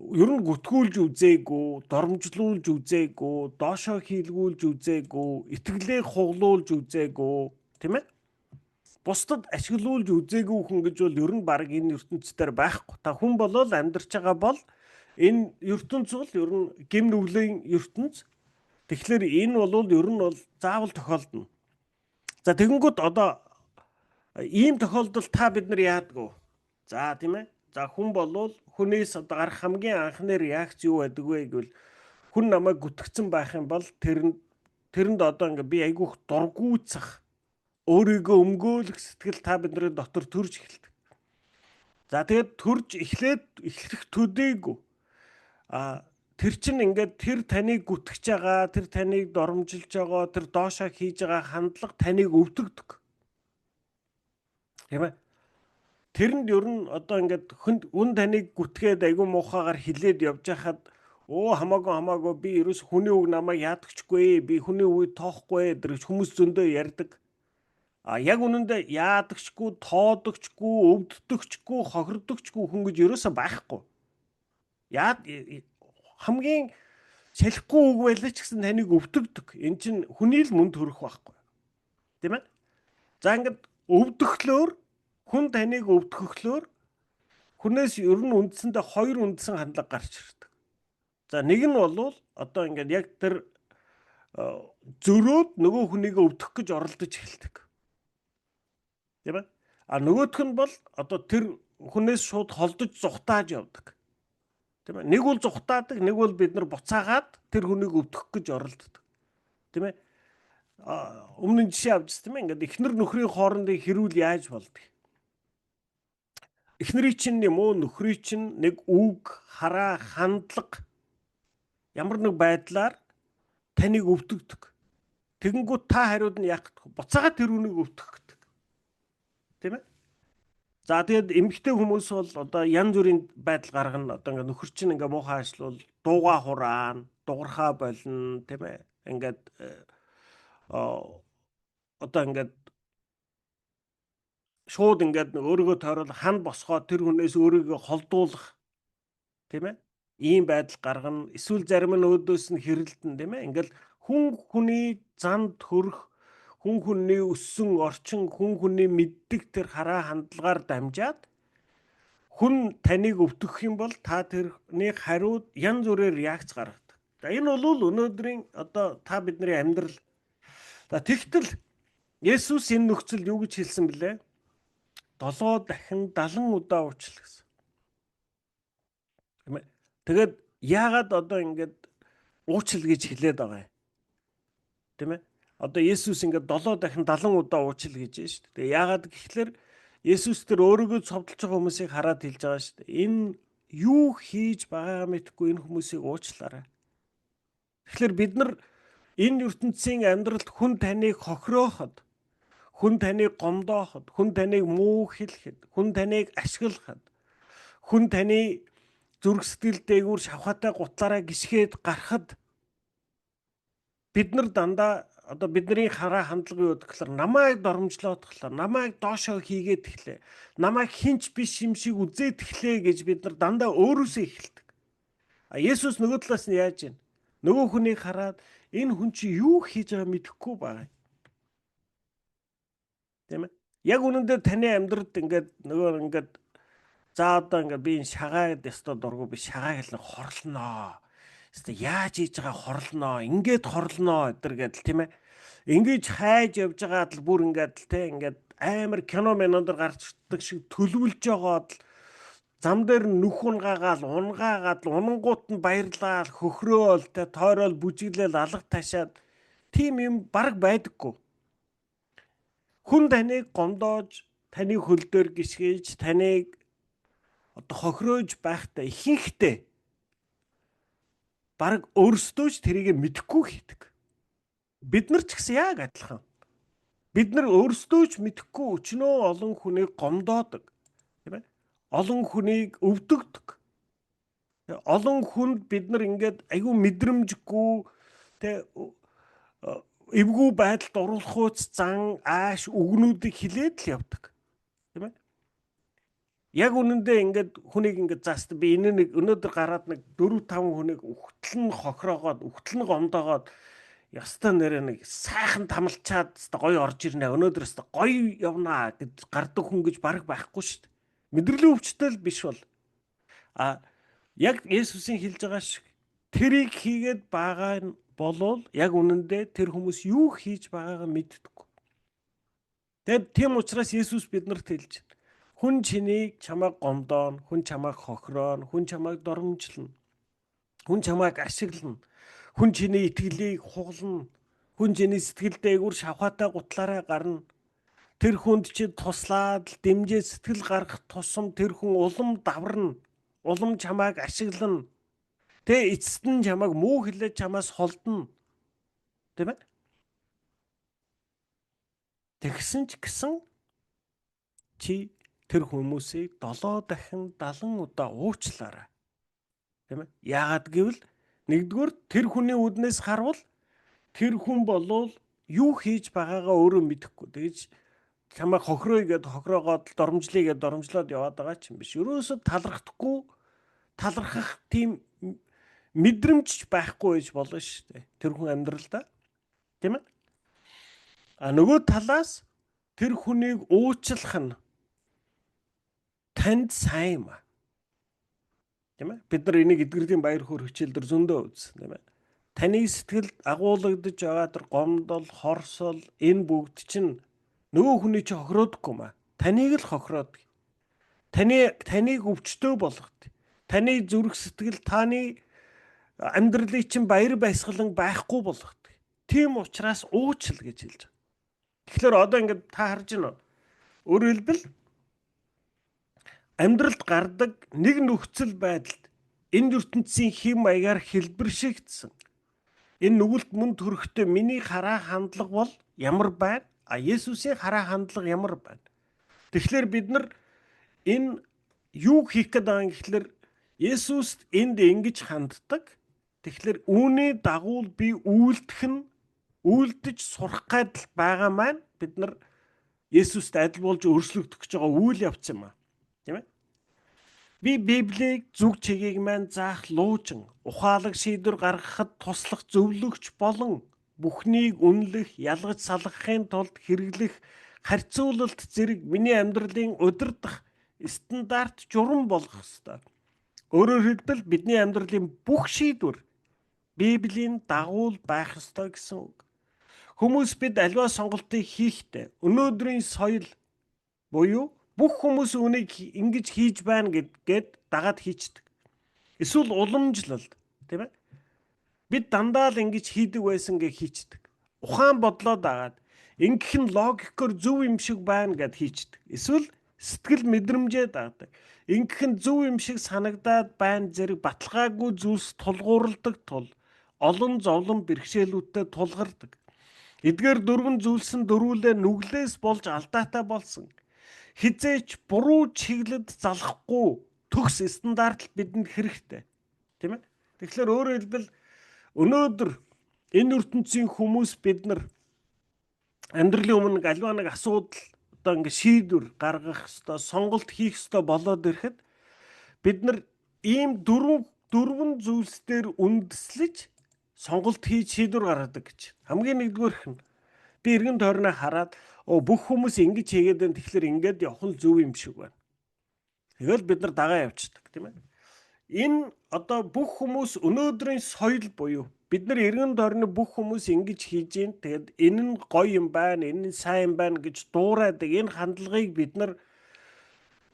ер нь гүтгүүлж үзээгүй, доромжлуулж үзээгүй, доошоо хийлгүүлж үзээгүй, итгэлээ хуглуулж үзээгүй, тийм ээ? Бусдад ашиглуулж үзээгүй хүн гэж бол ер нь баг энэ ертөнцийн байхгүй. Та хүн болол амьдарч байгаа бол энэ ертөнц бол ер нь гэм нүглийн ертөнц. Тэгэхээр энэ бол ер нь бол заавал тохиолдно. За тэгэнгүүт одоо ийм тохиолдолд та бид нар яадаг вэ? За тийм ээ? За хүн болвол хүнээс гарах хамгийн анхны реакц юу байдаг вэ гэвэл хүн намайг гүтгэсэн байх юм бол тэрэнд одоо ингээ би айгүйх дургуутсах өөрийгөө өмгөөлөх сэтгэл та бидний дотор төрж эхэлдэг. За тэгээд төрж эхлэх төдийгүй тэр чинь ингээд тэр таныг гүтгэж байгаа, тэр таныг доромжилж байгаа, тэр доошоо хийж байгаа хандлага таныг өвдөгдөг. Тийм ээ? Тэрэнд ер нь одоо ингээд хүн таныг гүтгээд айгүй муухайгаар хилээд явж хахад хамаагүй би ерөөс хүний үг намайг яадагчгүй, би хүний үгийг тоохгүй гэж хүмүүс зөндөө ярьдаг. Яг үнэндээ яадагчгүй, тоодогчгүй, өвддөгчгүй, хохирдогчгүй хүн гэж ерөөсөө байхгүй. Хамгийн салхигүй үг байлаа ч гэсэн таныг өвдөгдөг. Эн чинь хүний л мөн төрөх байхгүй. Тийм ээ? За ингээд өвдөхлөөр хүн таныг өвдөхлөөр хүнээс ер нь үндсэндээ хоёр үндсэн хандлага гарч ирдэг. За нэг нь бол одоо ингээд яг тэр зөрөөд нөгөө хүнийг өвдөх гэж оролдож эхэлдэг. Тийм ээ? Нөгөөх нь бол одоо тэр хүнээс шууд холдож зүхтааж явдаг. Тийм ээ? Нэг бол зүхтаадаг, нэг бол бид нар буцаагаад тэр хүнийг өвдөх гэж оролддог. Тийм ээ? Өмнө нь жишээ авчихсан тийм ээ? Ингээд эхнэр нөхрийн хоорондын хэрүүл яаж болдог? эхнэрийн чинь юм уу, нөхрийн чинь нэг үг, хараа, хандлага ямар нэг байдлаар таныг өвдөгдөг. Тэгэнгүүт та хариуд нь яах вэ? Буцаагаад тэр үнийг өвдөх. Тийм ээ? За тэгээд эмэгтэй хүмүүс бол одоо янз бүрийн байдал гаргана. Одоо ингээ нөхөр чинь ингээ муухай ажиллавал дууга хураана, дуурхаа болно, тийм ээ? Ингээд одоо ингээд шууд ингээд өөрийгөө тойрол ханд босгоод тэр хүнээс өөрийгөө холдуулах, тийм ээ? Ийм байдал гаргана. Эсвэл зарим нь өөдөөс нь хэрэлдэн, тийм ээ? Ингээл хүн хүний занд төрөх, хүн хүний өссөн орчин, хүн хүний мэддэг тэр хараа хандлагаар дамжаад хүн таныг өвдөх юм бол та тэрний хариуд янз бүрээр реакц гаргадаг. За энэ бол өнөөдрийн одоо та бидний амьдрал. За тэгтэл Есүс энэ нөхцөлд юу гэж хэлсэн бэлээ? 7 дахин 70 удаа уучлал гэсэн. Тийм ээ. Тэгээд яагаад одоо ингэж уучлал гэж хэлээд байгаа юм? Тийм ээ. Одоо Есүс ингэж 7 дахин 70 удаа уучлал гэж байна шүү дээ. Тэгээ яагаад гэхэлэр Есүс тэр өөрийгөө цовдлж байгаа хүмүүсийг хараад хэлж байгаа шүү дээ. Энэ юу хийж байгаа мэдхгүй энэ хүмүүсийг уучлаарай. Тэгэхээр бид нар энэ ертөнцийн амьдралд хүн таныг хохирооход, хүн таныг гомдооход, хүн таныг муу хэлэхэд, хүн таныг ашиглахад, хүн таны зүрх сэтгэл дээгүүр шавхаатай гутлаараа гисгээд гарахад бид нар дандаа одоо бидний хараа хандлага юу гэхээр намайг доромжлоод тахлаа, намайг доошоо хийгээд тэглээ, намайг хинч биш юм шиг үзээд тэглээ гэж бид нар дандаа өөрөөсөө эхэлдэг. А Есүс нөгөө талаас нь яаж вэ? Нөгөө хүнийг хараад энэ хүн чи юу хийж байгааг мэдэхгүй байгаа. Тийм ээ. Яг үнэндээ таны амьдралд ингээд за одоо ингээд би шагаагаад ястаа дургу би шагааг л хорлноо. Ястаа яаж хийж байгаа хорлноо, ингээд хорлноо өдр гэдэл тийм ээ. Ингэж хайж явж байгаад л бүр ингээд л те ингээд амар кино менодор гарчдаг шиг төлөвлөж байгаад л зам дээр нүх унгаагаал унангууд нь баярлал хөхрөөл те тойрол бүжиглэл алга ташаад тийм юм баг байдаггүй. Хүн таныг гомдоож, таныг хөл дээр гисгээж, таныг одоо хохироож байхдаа ихэнхдээ баг өөрсдөө ч тэрийг мэдэхгүй хийдэг. Бид нар ч гэсэн яг адилхан. Бид нар өөрсдөө ч мэдэхгүй өчнөө олон хүнийг гомдоодог. Тийм ээ? Олон хүнийг өвдөгдөг. Олон хүнд бид нар ингээд айгүй мэдрэмжгүй тэ эвгүй байдалд оруулах үс зан ааш үгнүүдийг хилээд л явдаг. Тийм ээ? Яг үнэндээ ингээд хүнийг ингээд зааст би энэ нэг өнөөдөр гараад нэг 4-5 хүнийг үхтэл нь хохироогоод үхтэл нь гомдоогоод ястаа нэрээ нэг сайхан тамалчаад гоё орж ирнэ. Өнөөдөр ястаа гоё явнаа гэж гардаг хүн гэж баг байхгүй шүү дээ. Мэдрэлийн өвчтөл биш бол. Яг Есүсийн хэлж байгаа шиг тэрийг хийгээд байгаа нь болвол яг үнэндээ тэр хүмүүс юу хийж байгаагаа мэддэггүй. Тэгээд тийм учраас Есүс биднэрт хэлж байна. Хүн чинийг чамайг гомдооно, хүн чамайг хохирооно, хүн чамайг доромжлно. Хүн чамайг ашиглана. Хүн чиний итгэлийг хугална. Хүн чиний сэтгэл дээгүүр шавхаатай гутлаараа гарна. Тэр хүнд чи туслаад дэмжээ сэтгэл гаргах тусам тэр хүн улам даварна. Улам чамайг ашиглана. Тэ эцэст нь чамайг муу хэлээд чамаас холдно. Тийм ээ? Тэгсэн ч гэсэн чи тэр хүмүүсийг 7 дахин 70 удаа уучлаарай. Тийм ээ? Яагаад гэвэл нэгдүгээр тэр хүний үднээс харвал тэр хүн болвол юу хийж байгаагаа өөрөө мэдэхгүй. Тэгэж чамайг хохироо игээд хохироогоод доромжлъя гэдээ доромжлоод яваад байгаа ч юм биш. Ерөөсөө талархдаггүй, талархах тийм мэдрэмж байхгүй байж болно шүү дээ. Тэр хүн амьдралдаа. Тийм ээ? Нөгөө талаас тэр хүнийг уучлах нь танд сайн юм аа. Тийм ээ? Бид нар энийг эдгэрлийн баяр хөөр хичээлдэр зөндөө үзсэн, тийм ээ? Таны сэтгэлд агуулгадж байгаа тэр гомдол, хорсол энэ бүгд чинь нөгөө хүний чи хохироодгүй маа. Таныг л хохироодог. Таныг өвчтөө болгодог. Таны зүрх сэтгэл таны амьдралыг чинь баяр баясгалан байхгүй болгодог. Тийм учраас уучил гэж хэлж байгаа. Тэгэхээр одоо ингээд та харж байна уу? Өөрөөр хэлбэл амьдралд гардаг нэг нөхцөл байдалд энэ ертөнцийн хэм маягаар хэлбэршигдсэн. Энэ нүгэлт мөн төрөхтэй миний хараа хандлага бол ямар байна? Есүсийн хараа хандлага ямар байна? Тэгэхээр бид нар энэ юу хийх гээд байгаа юм гэхэлэр Есүст энд ингэж ханддаг. Тэгэхээр үүний дагуу би үлдэж сурах гээд байгаа маань бид нар Есүст адил болж өөрчлөгдөх гэж байгаа үйл явц юм аа. Тийм ээ? Би Библийг зүг чигийг маань заах луужин, ухаалаг шийдвэр гаргахад туслах зөвлөгч болон бүхнийг үнэлэх, ялгаж салгахын тулд хэрэглэх харьцуулалт зэрэг миний амьдралын удирдах стандарт журам болгох ёстой. Өөрөөр хэлбэл бидний амьдралын бүх шийдвэр Библийн дагуу байх ёстой гэсэн үг. Хүмүүс бид аливаа сонголтыг хийхдээ өнөөдрийн соёл буюу бүх хүмүүс үнийг ингэж хийж байна гэдгээд дагаад хийчдэг. Эсвэл уламжлалт, тийм ээ? Бид дандаа л ингэж хийдэг байсан гэж хийчдэг. Ухаан бодлоо дагаад ингэх нь логикоор зөв юм шиг байна гэд хийчдэг. Эсвэл сэтгэл мэдрэмжээ даадаг. Ингэх нь зөв юм шиг санагдаад байна зэрэг баталгаагүй зүйлс тулгуурладаг тул олон зовлон бэрхшээлүүдтэй тулгардаг. Эдгээр дөрвөн зүйлс нь дөрвөлээ нүглээс болж алдаатай болсон. Хизээч буруу чиглэлд залахгүй төгс стандарт бидэнд хэрэгтэй. Тийм ээ? Тэгэхээр өөрөөр хэлбэл өнөөдөр энэ ертөнцийн хүмүүс бид нар амьдралын өмнө аливаа нэг асуудал одоо ингэ шийдвэр гаргах ёстой, сонголт хийх ёстой болоод ирэхэд бид нар ийм дөрвөн зүйлс дээр үндэслэж сонголт хийж шийдвэр гаргадаг гэж. Хамгийн нэгдүгээрх нь би эргэн тойрноо хараад бүх хүмүүс ингэж хийгээд байна. Тэгэхээр ингэж явах нь зөв юм шиг байна. Тэгэл бид нар дагаа явчихдаг, тийм ээ. Энэ одоо бүх хүмүүс өнөөдрийн соёл буюу бид нар эргэн тойрны бүх хүмүүс ингэж хийж гин. Тэгээд энэ нь гоё юм байна, энэ нь сайн юм байна гэж дуурайдаг энэ хандлагыг бид нар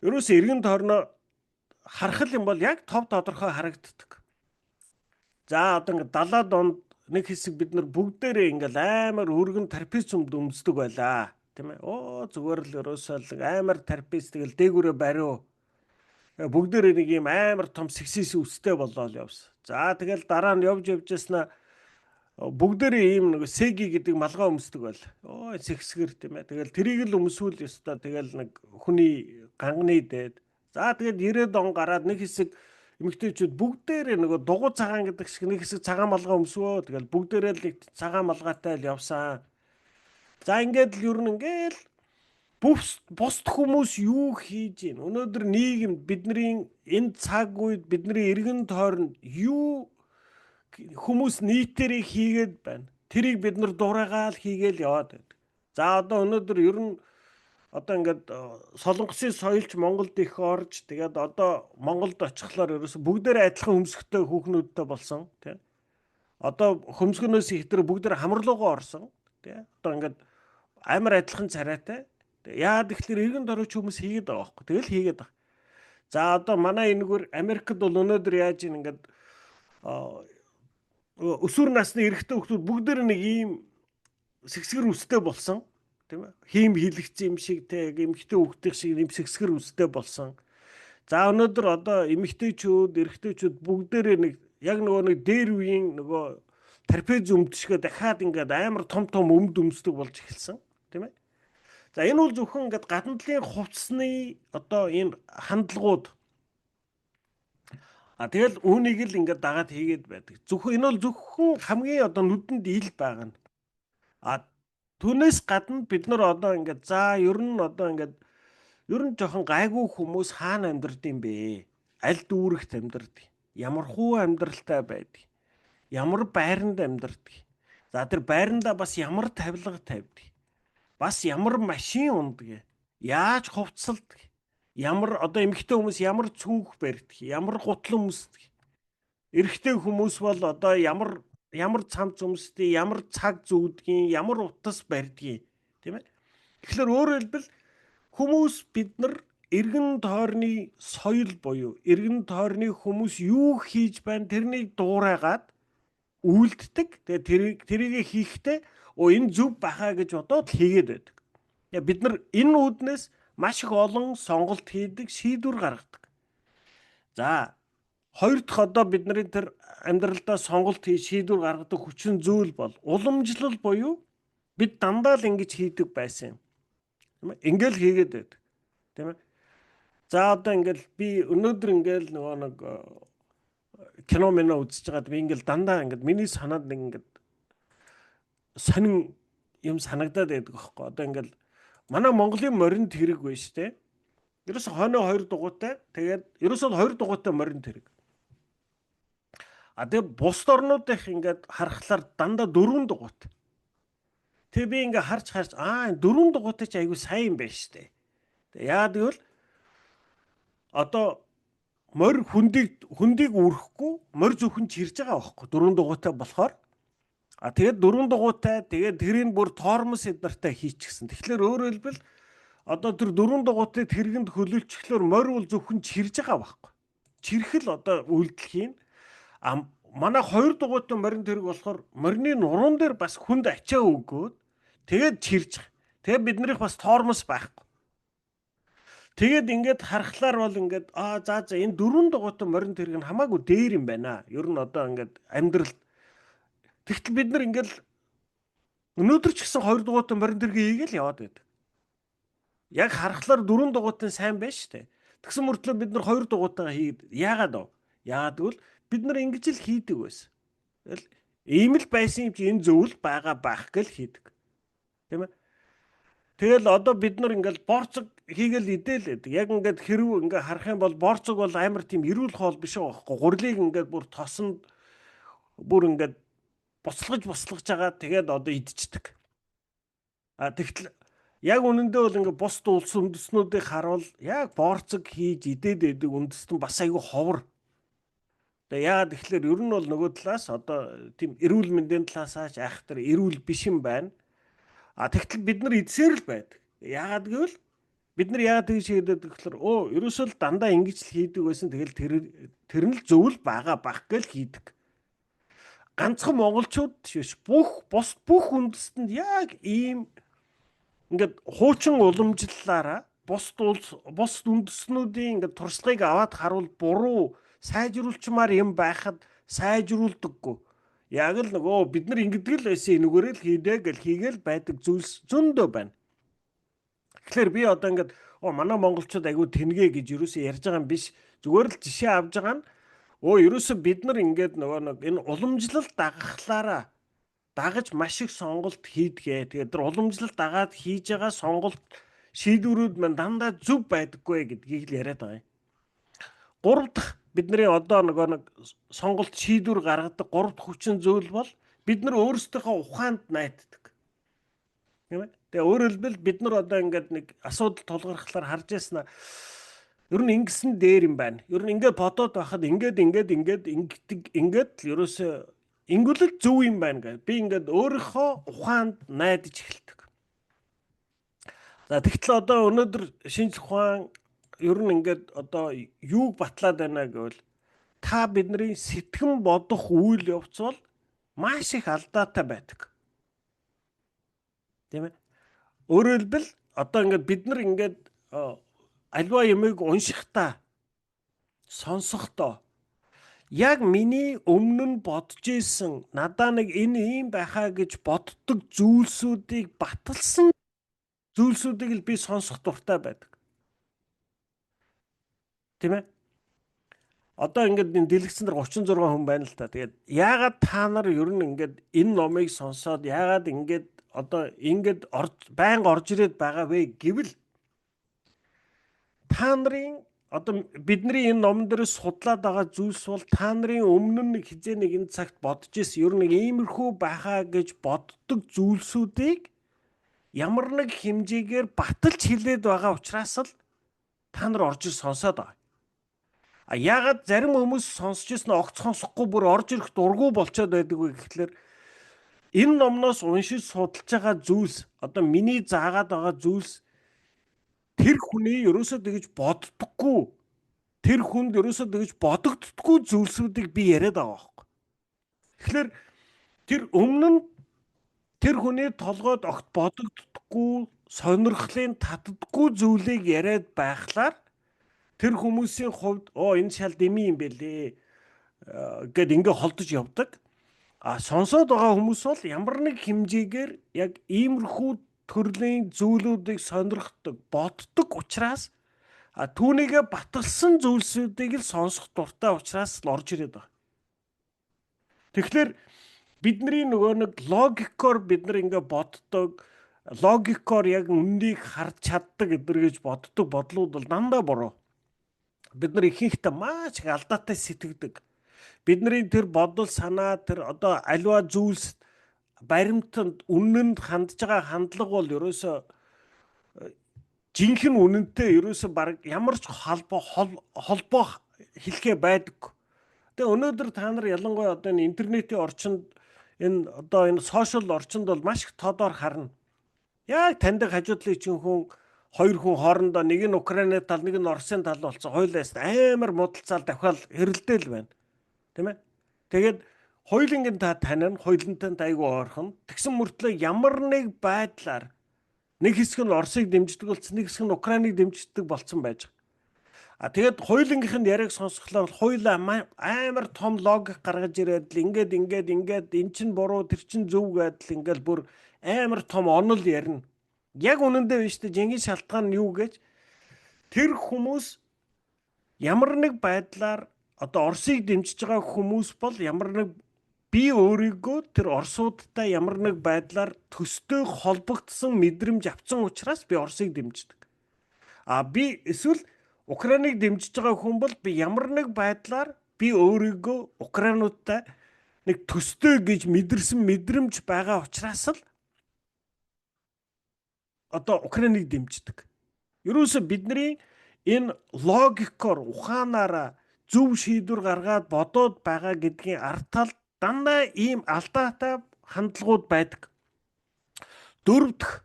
ерөөсөө эргэн тойрноо харах юм бол яг тов тодорхой харагддаг. За одоо ингээд 70-аад онд нэг хэсэг бид нар бүгдээрээ ингээл амар өргөн трапезумд өмсдөг байлаа. Тийм ээ. Зүгээр л ерөөсөө л амар трапез тэгэл дээгүүрээ бариу. Бүгдээрээ нэг юм амар том сексис үстэй болоо л явсан. За тэгэл дараа нь явж яснаа бүгдээрээ ийм нэг сеги гэдэг малгай өмсдөг байл. Сексгэр тийм ээ. Тэгэл тэрийг л өмсвөл ёстой. Тэгэл нэг хүний ганганы дээд. За тэгэл 90-ад он гараад нэг хэсэг эмэгтэйчүүд бүгдээрээ нөгөө дугуй цагаан гэдэг шиг нэг хэсэг цагаан малгай өмсвөө. Тэгэл бүгдээрээ л цагаан малгайтай л явсан. За ингээд л ер нь ингээл бусд хүмүүс юу хийж гин? Өнөөдөр нийгэмд бидний энэ цаг үед бидний эргэн тойронд юу хүмүүс нийтээрээ хийгээд байна. Тэрийг бид нар дуурайгаал хийгээл яваад байдаг. За одоо өнөөдөр ер нь одоо ингээд солонгосын соёлч Монголд их орж тэгээд одоо Монголд очихлоор ерөөсө бүгдээрээ адилхан хөмсгтэй хүүхнүүдтэй болсон тийм. Одоо хөмсгөнөөс ихтер бүгдээр хамарлуугаа орсон тийм. Одоо ингээд амар адилхан царайтай. Яагаад гэхэлэр эргэн тойрогч хүмүүс хийгээд байгаа байхгүй. Тэгэл хийгээд байгаа. За одоо манай энэгээр Америкт бол өнөөдөр яаж ийн ингээд өсвөр насны эрэгтэй хүмүүс бүгдээр нэг ийм сэгсгэр үстэй болсон. Тийм ээ. Хийм хилэгцсэн юм шиг те эмэгтэй хүүхдийн шиг юм сэгсгэр үстэй болсон. За өнөөдөр одоо эмэгтэйчүүд, эрэгтэйчүүд бүгдээрээ нэг яг нөгөө нэг дээр үеийн нөгөө трапез өмдшгөө дахиад ингээд амар том өмд өмсдөг болж эхэлсэн. Тийм ээ. За энэ бол зөвхөн ингээд гадна талын хувцсны одоо энэ хандлагууд. Тэгэл үүнийг л ингээд дагаад хийгээд байдаг. Зөвхөн энэ бол зөвхөн хамгийн одоо нүдэнд ил байгаа нь. Түүнээс гадна бид нар одоо ингээд за ер нь жоохон гайгүй хүмүүс хаана амьдрдсан бэ? Аль дүүрэгт амьдрдаг? Ямар хуу амьдралтай байдаг? Ямар байранд амьдрдаг? За тэр байрандаа бас ямар тавилга тавьдаг? Бас ямар машин унддаг? Яаж хувцалдаг? Ямар одоо эмэгтэй хүмүүс ямар цүнх барьдаг? Ямар гутлан өмсдөг? Эрэгтэй хүмүүс бол одоо ямар цамц өмсдөг, ямар цаг зүүдгийг, ямар утас барьдгийг, тийм ээ. Тэгэхээр өөрөөр хэлбэл хүмүүс бид нар эргэн тойрны соёл буюу эргэн тойрны хүмүүс юу хийж байна тэрнийг дуурайгаад үйлддэг. Тэгээ тэрийг хийхдээ энэ зөв бахаа гэж бодоод хийгээд байдаг. Бид нар энэ үүднээс маш их олон сонголт хийдэг, шийдвэр гаргадаг. За хоёр дахь одоо бидний тэр амьдралдаа сонголт шийдвэр гаргадаг хүчин зүйл бол уламжлал буюу бид дандаа л ингэж хийдэг байсан юм. Тийм ээ? Ингээл хийгээд байдаг. Тийм ээ? За одоо ингээл би өнөөдөр ингээл нөгөө нэг кино мэнэ үзэж байгаад би ингээл дандаа ингээд миний санаад нэг ингээд сонин юм санагдаад байдаг байхгүй. Одоо ингээл манай Монголын моринд хэрэг байна шүү дээ. Ерөөсө хойно 2 дугуйтай. Тэгээд ерөөсөө 2 дугуйтай моринд хэрэг. Тэгээ бусд орнуудынх ингээд харахаар дандаа 4 дугуйтай. Тэгээ би ингээ харж 4 дугуйтай ч айгүй сайн юм байна шүү дээ. Яагаад гэвэл одоо морь хүндийг үрэхгүй морь зөвхөн чирж байгаа байхгүй 4 дугуйтай болохоор. Тэгээд 4 дугуйтай тэгээд тэрийг бүр тормос эднартай хийчихсэн. Тэгэхээр өөрөөр хэлбэл одоо тэр 4 дугуйтай тэргэнд хөлөлчихлөөр морь бол зөвхөн чирж байгаа байхгүй. Чирхэл одоо үйлдэл хийн. Манай 2 дугуйтай морин тэрэг болохоор морины нуруунд дээр бас хүнд ачаа өгөөд тэгээд чирж. Тэгээд биднэрих бас тормос байхгүй. Тэгээд ингээд харахаар бол ингээд за энэ 4 дугуйтай морин тэрэг нь хамаагүй дээр юм байна. Ер нь одоо ингээд амьдрал. Тэгтэл бид нар ингээд өнөөдөр ч гэсэн 2 дугуйтай морин тэрэг хийгээл яваад байдаг. Яг харахаар 4 дугуйтай сайн байна шүү дээ. Тэгсэн мөртлөө бид нар 2 дугуйтайгаа хийгээд яагаад вэ? Яагаад гэвэл бид нар ингэж л хийдэг байсан. Тэгэл ийм л байсан юм чи энэ зөвл байгаа байх гэл хийдэг. Тийм ээ. Тэгэл одоо бид нар ингээл борцог хийгээл идээл байдаг. Яг ингээд хэрв ингээ харах юм бол борцог бол амар тийм эрүүл хоол биш байгаа байхгүй. Гурлыг ингээд бүр тосонд бүр ингээд буцлагж байгаа. Тэгээд одоо идчихдэг. Тэгтэл яг үнэндээ бол ингээ бус улс үндэстнүүдийг харуул яг борцог хийж идээд байдаг үндэстэн бас айгүй ховор. Тэгээ яагаад тэгэхээр ер нь бол нөгөө талаас одоо тийм эрүүл мэндийн талаасаач айхтар эрүүл биш юм байна. Тэгтэл бид нар эдсээр л байдаг. Яагаад гэвэл бид нар яагаад тэгж хийгээд гэхээр ерөөсөө л дандаа ингэж л хийдэг байсан. Тэгэл тэр нь л зөвл байгаа бах гэл хийдэг. Ганцхан монголчууд биш бүх үндэстэнд яг ийм ингээд хуучин уламжлалаараа бус үндэстнүүдийн ингээд туршлагыг аваад харуул буруу сайжруулчмаар юм байхад сайжруулдаггүй. Яг л нөгөө бид нар ингэдэг л байсан энүүгээр л хийдэ гэл хийгээл байдаг зүйлс зөндөө байна. Тэгэхээр би одоо ингээд манай монголчууд айгүй тэнгээ гэж юусэн ярьж байгаа юм биш. Зүгээр л жишээ авж байгаа нь ерөөсө бид нар ингээд нөгөө нэг энэ уламжлал дагахлаараа дагаж маш их сонголт хийдгээ. Тэгээд тэр уламжлал дагаад хийж байгаа сонголт шийдвэрүүд маань дандаа зөв байдаггүй гэдгийг л яриад байгаа юм. 3 дахь бидний одоо нэг сонголт шийдвэр гаргадаг 3 дахь хүчин зүйл бол бид нар өөрсдийнхөө ухаанд найддаг. Тийм ээ. Тэгээ өөрөөр хэлбэл бид нар одоо ингээд нэг асуудал тулгархлаар харж яснаа ер нь ингэсэн дээр юм байна. Ер нь ингээд бодоод байхад ингээд л ерөөсөө ингүүлэл зөв юм байна гэж би ингээд өөрийнхөө ухаанд найдаж эхэлдэг. За тэгтэл одоо өнөөдөр шинжлэх ухаан ер нь ингээд одоо юуг батлаад байна гэвэл та бидний сэтгэн бодох үйл явц бол маш их алдаатай байдаг. Тийм ээ. Өөрөөр хэлбэл одоо ингээд бид нар ингээд альва юмыг уншихдаа сонсохдоо яг миний өмнө нь бодож исэн надаа нэг энэ ийм байхаа гэж боддог зүйлсүүдийг баталсан зүйлсүүдийг л би сонсох дуртай байдаг. Тийм ээ. Одоо ингээд энэ дэлгэцэн дээр 36 хүн байна л та. Тэгээд яагаад та нар ер нь ингээд энэ номыг сонсоод яагаад ингээд одоо ингээд байнга орж ирээд байгаа вэ гэвэл та нарын одоо бидний энэ номон дээр судлаад байгаа зүйлс бол та нарын өмнө нь хизээ нэг энэ цагт бодож ирсэн ер нь иймэрхүү байхаа гэж боддог зүйлсүүдийг ямар нэг хэмжээгээр баталж хэлээд байгаа учраас л та нар орж ир сонсоод байгаа. Яагаад зарим хүмүүс сонсч ирсэн огт сонсохгүй бүр орж ирэх дургүй болчиход байдаг вэ гэхлээр энэ номноос уншиж судалж байгаа зүйлс одоо миний заагаад байгаа зүйлс тэр хүний ерөөсөө тэгж боддоггүй тэр хүнд ерөөсөө тэгж бодогддоггүй зүйлсүүдийг би яриад байгаа байхгүй. Тэгэхээр тэр өмнө нь тэр хүний толгойд огт бодогддоггүй, сонирхлын татдаггүй зүйлийг яриад байхлаар тэр хүмүүсийн хувьд энэ шал дэмий юм бэлээ гэд ингээ холдож явдаг. Сонсоод байгаа хүмүүс бол ямар нэг хэмжээгээр яг иймэрхүү төрлийн зүйлүүдийг сонирхдог, боддог учраас түүнийгээ баталсан зүйлсүүдийг л сонсох дуртай учраас л орж ирээд байгаа. Тэгэхээр бидний нөгөө нэг логикоор бид нар ингээ боддог, логикоор яг үннийг харж чаддаг гэдэргэж боддог бодлууд бол дандаа буруу. Бид нар ихэнхдээ маш их алдаатай сэтгэдэг. Бидний тэр бодол санаа тэр одоо аливаа зүйлс баримтанд үнэнд хандж байгаа хандлага бол ерөөсөө жинхэнэ үнэнтэй ерөөсөө баг ямар ч холбоо хэлхээ байдаг. Тэгээ өнөөдөр та нар ялангуяа одоо энэ интернетийн орчинд энэ сошиал орчинд бол маш их тодор харна. Яг таньдаг хажуудлын чинь хоёр хүн хоорондоо нэг нь Украины тал, нэг нь Оросын тал болсон. Хоёулаас амар муудалцаал давхаал хэрэлдээл байна. Тийм ээ. Тэгээд хоёулынгийн та танина, хоёулантай айгүй ойрхон. Тэгсэн мөртлөө ямар нэг байдлаар нэг хэсэг нь Оросыг дэмждэг болсон, нэг хэсэг нь Украиныг дэмждэг болсон байж байгаа. Тэгээд хоёулынгийнх нь яриаг сонсголоор хоёулаа амар том логик гаргаж ирээд л ингээд эн чинь буруу, тэр чинь зөв гэдэл ингээд бүр амар том онол ярина. Яг үнэндээ биш үү? Жинхэнэ шалтгаан нь юу гэж? Тэр хүмүүс ямар нэг байдлаар одоо Оросыг дэмжиж байгаа хүмүүс бол ямар нэг би өөрийгөө тэр Оросуудтай ямар нэг байдлаар төстэй холбогдсон мэдрэмж авсан учраас би Оросыг дэмждэг. Би эсвэл Украиныг дэмжиж байгаа хүн бол би ямар нэг байдлаар би өөрийгөө Украинуудтай нэг төстэй гэж мэдэрсэн мэдрэмж байгаа учраас л одоо Украиныг дэмждэг. Ерөөсө бидний энэ логикоор ухаанаараа зөв шийдвэр гаргаад бодоод байгаа гэдгийн ард тал дандаа ийм алдаатай хандлагууд байдаг. Дөрөвдөх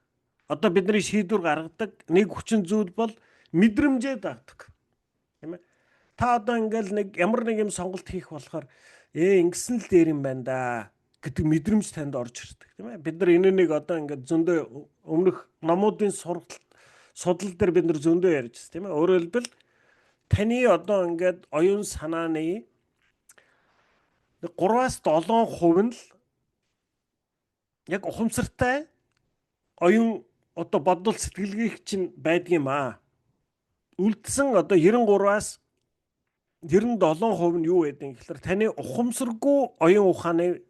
одоо бидний шийдвэр гаргадаг нэг хүчин зүйл бол мэдрэмжээ дагдаг. Тийм ээ. Та одоо ингээл нэг ямар нэг юм сонголт хийх болохоор ингэсэн л дээр юм байна да гэдэг мэдрэмж танд орж ирдэг. Тийм ээ. Бид нар энийг одоо ингээд зөндөө өмнөх номуудын судал дээр бид нар зөндөө ярьжсэн. Тийм ээ. Өөрөөр хэлбэл таны одоо ингээд оюун санааны 3-7% нь л яг ухамсартай оюун одоо бодол сэтгэлгээх чинь байдаг юм аа. Үлдсэн одоо 93-аас 97% нь юу байдаг гэхээр таны ухамсаргүй оюун ухааны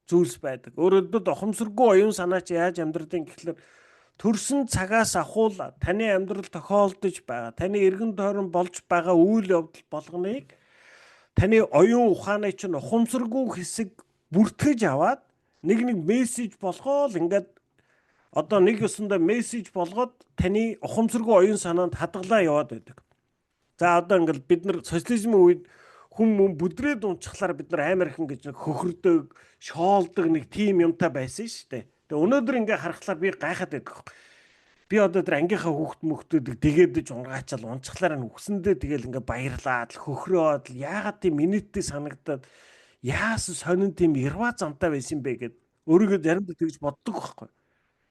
зүйлс байдаг. Өөрөөр хэлбэл ухамсаргүй оюун санаа чи яаж амьдрдгийг гэхээр төрсөн цагаас ахуул таны амьдрал тохиолдож байгаа, таны эргэн тойрон болж байгаа үйл явдал болгоныг таны оюун ухааны чинь ухамсаргүй хэсэг бүртгэж аваад нэг мессеж болгоол ингээд одоо нэг ёсондоо мессеж болгоод таны ухамсаргүй оюун санаанд хадгалаа яваад байдаг. За одоо ингээд бид нар социализмын үед хүн бүдрээд унчхлаар бид нар амар ихэн гэж хөхөрдөг, шоолдог нэг тим юмтай байсан шүү дээ. Тэгээ өнөөдөр ингээ харахлаар би гайхаад байдаг. Би одоо тэр ангийнхаа хүүхдүүдийг дэгээдэж унгаачаал унцхлаар нь үгсэндээ тэгэл ингээ баярлаад хөхрөөд яагаад тийм минуттэй санагдаад яасан сонин тийм ирва замтай байсан бэ гэд өөрийгөө заримдаа тэгж боддог байхгүй.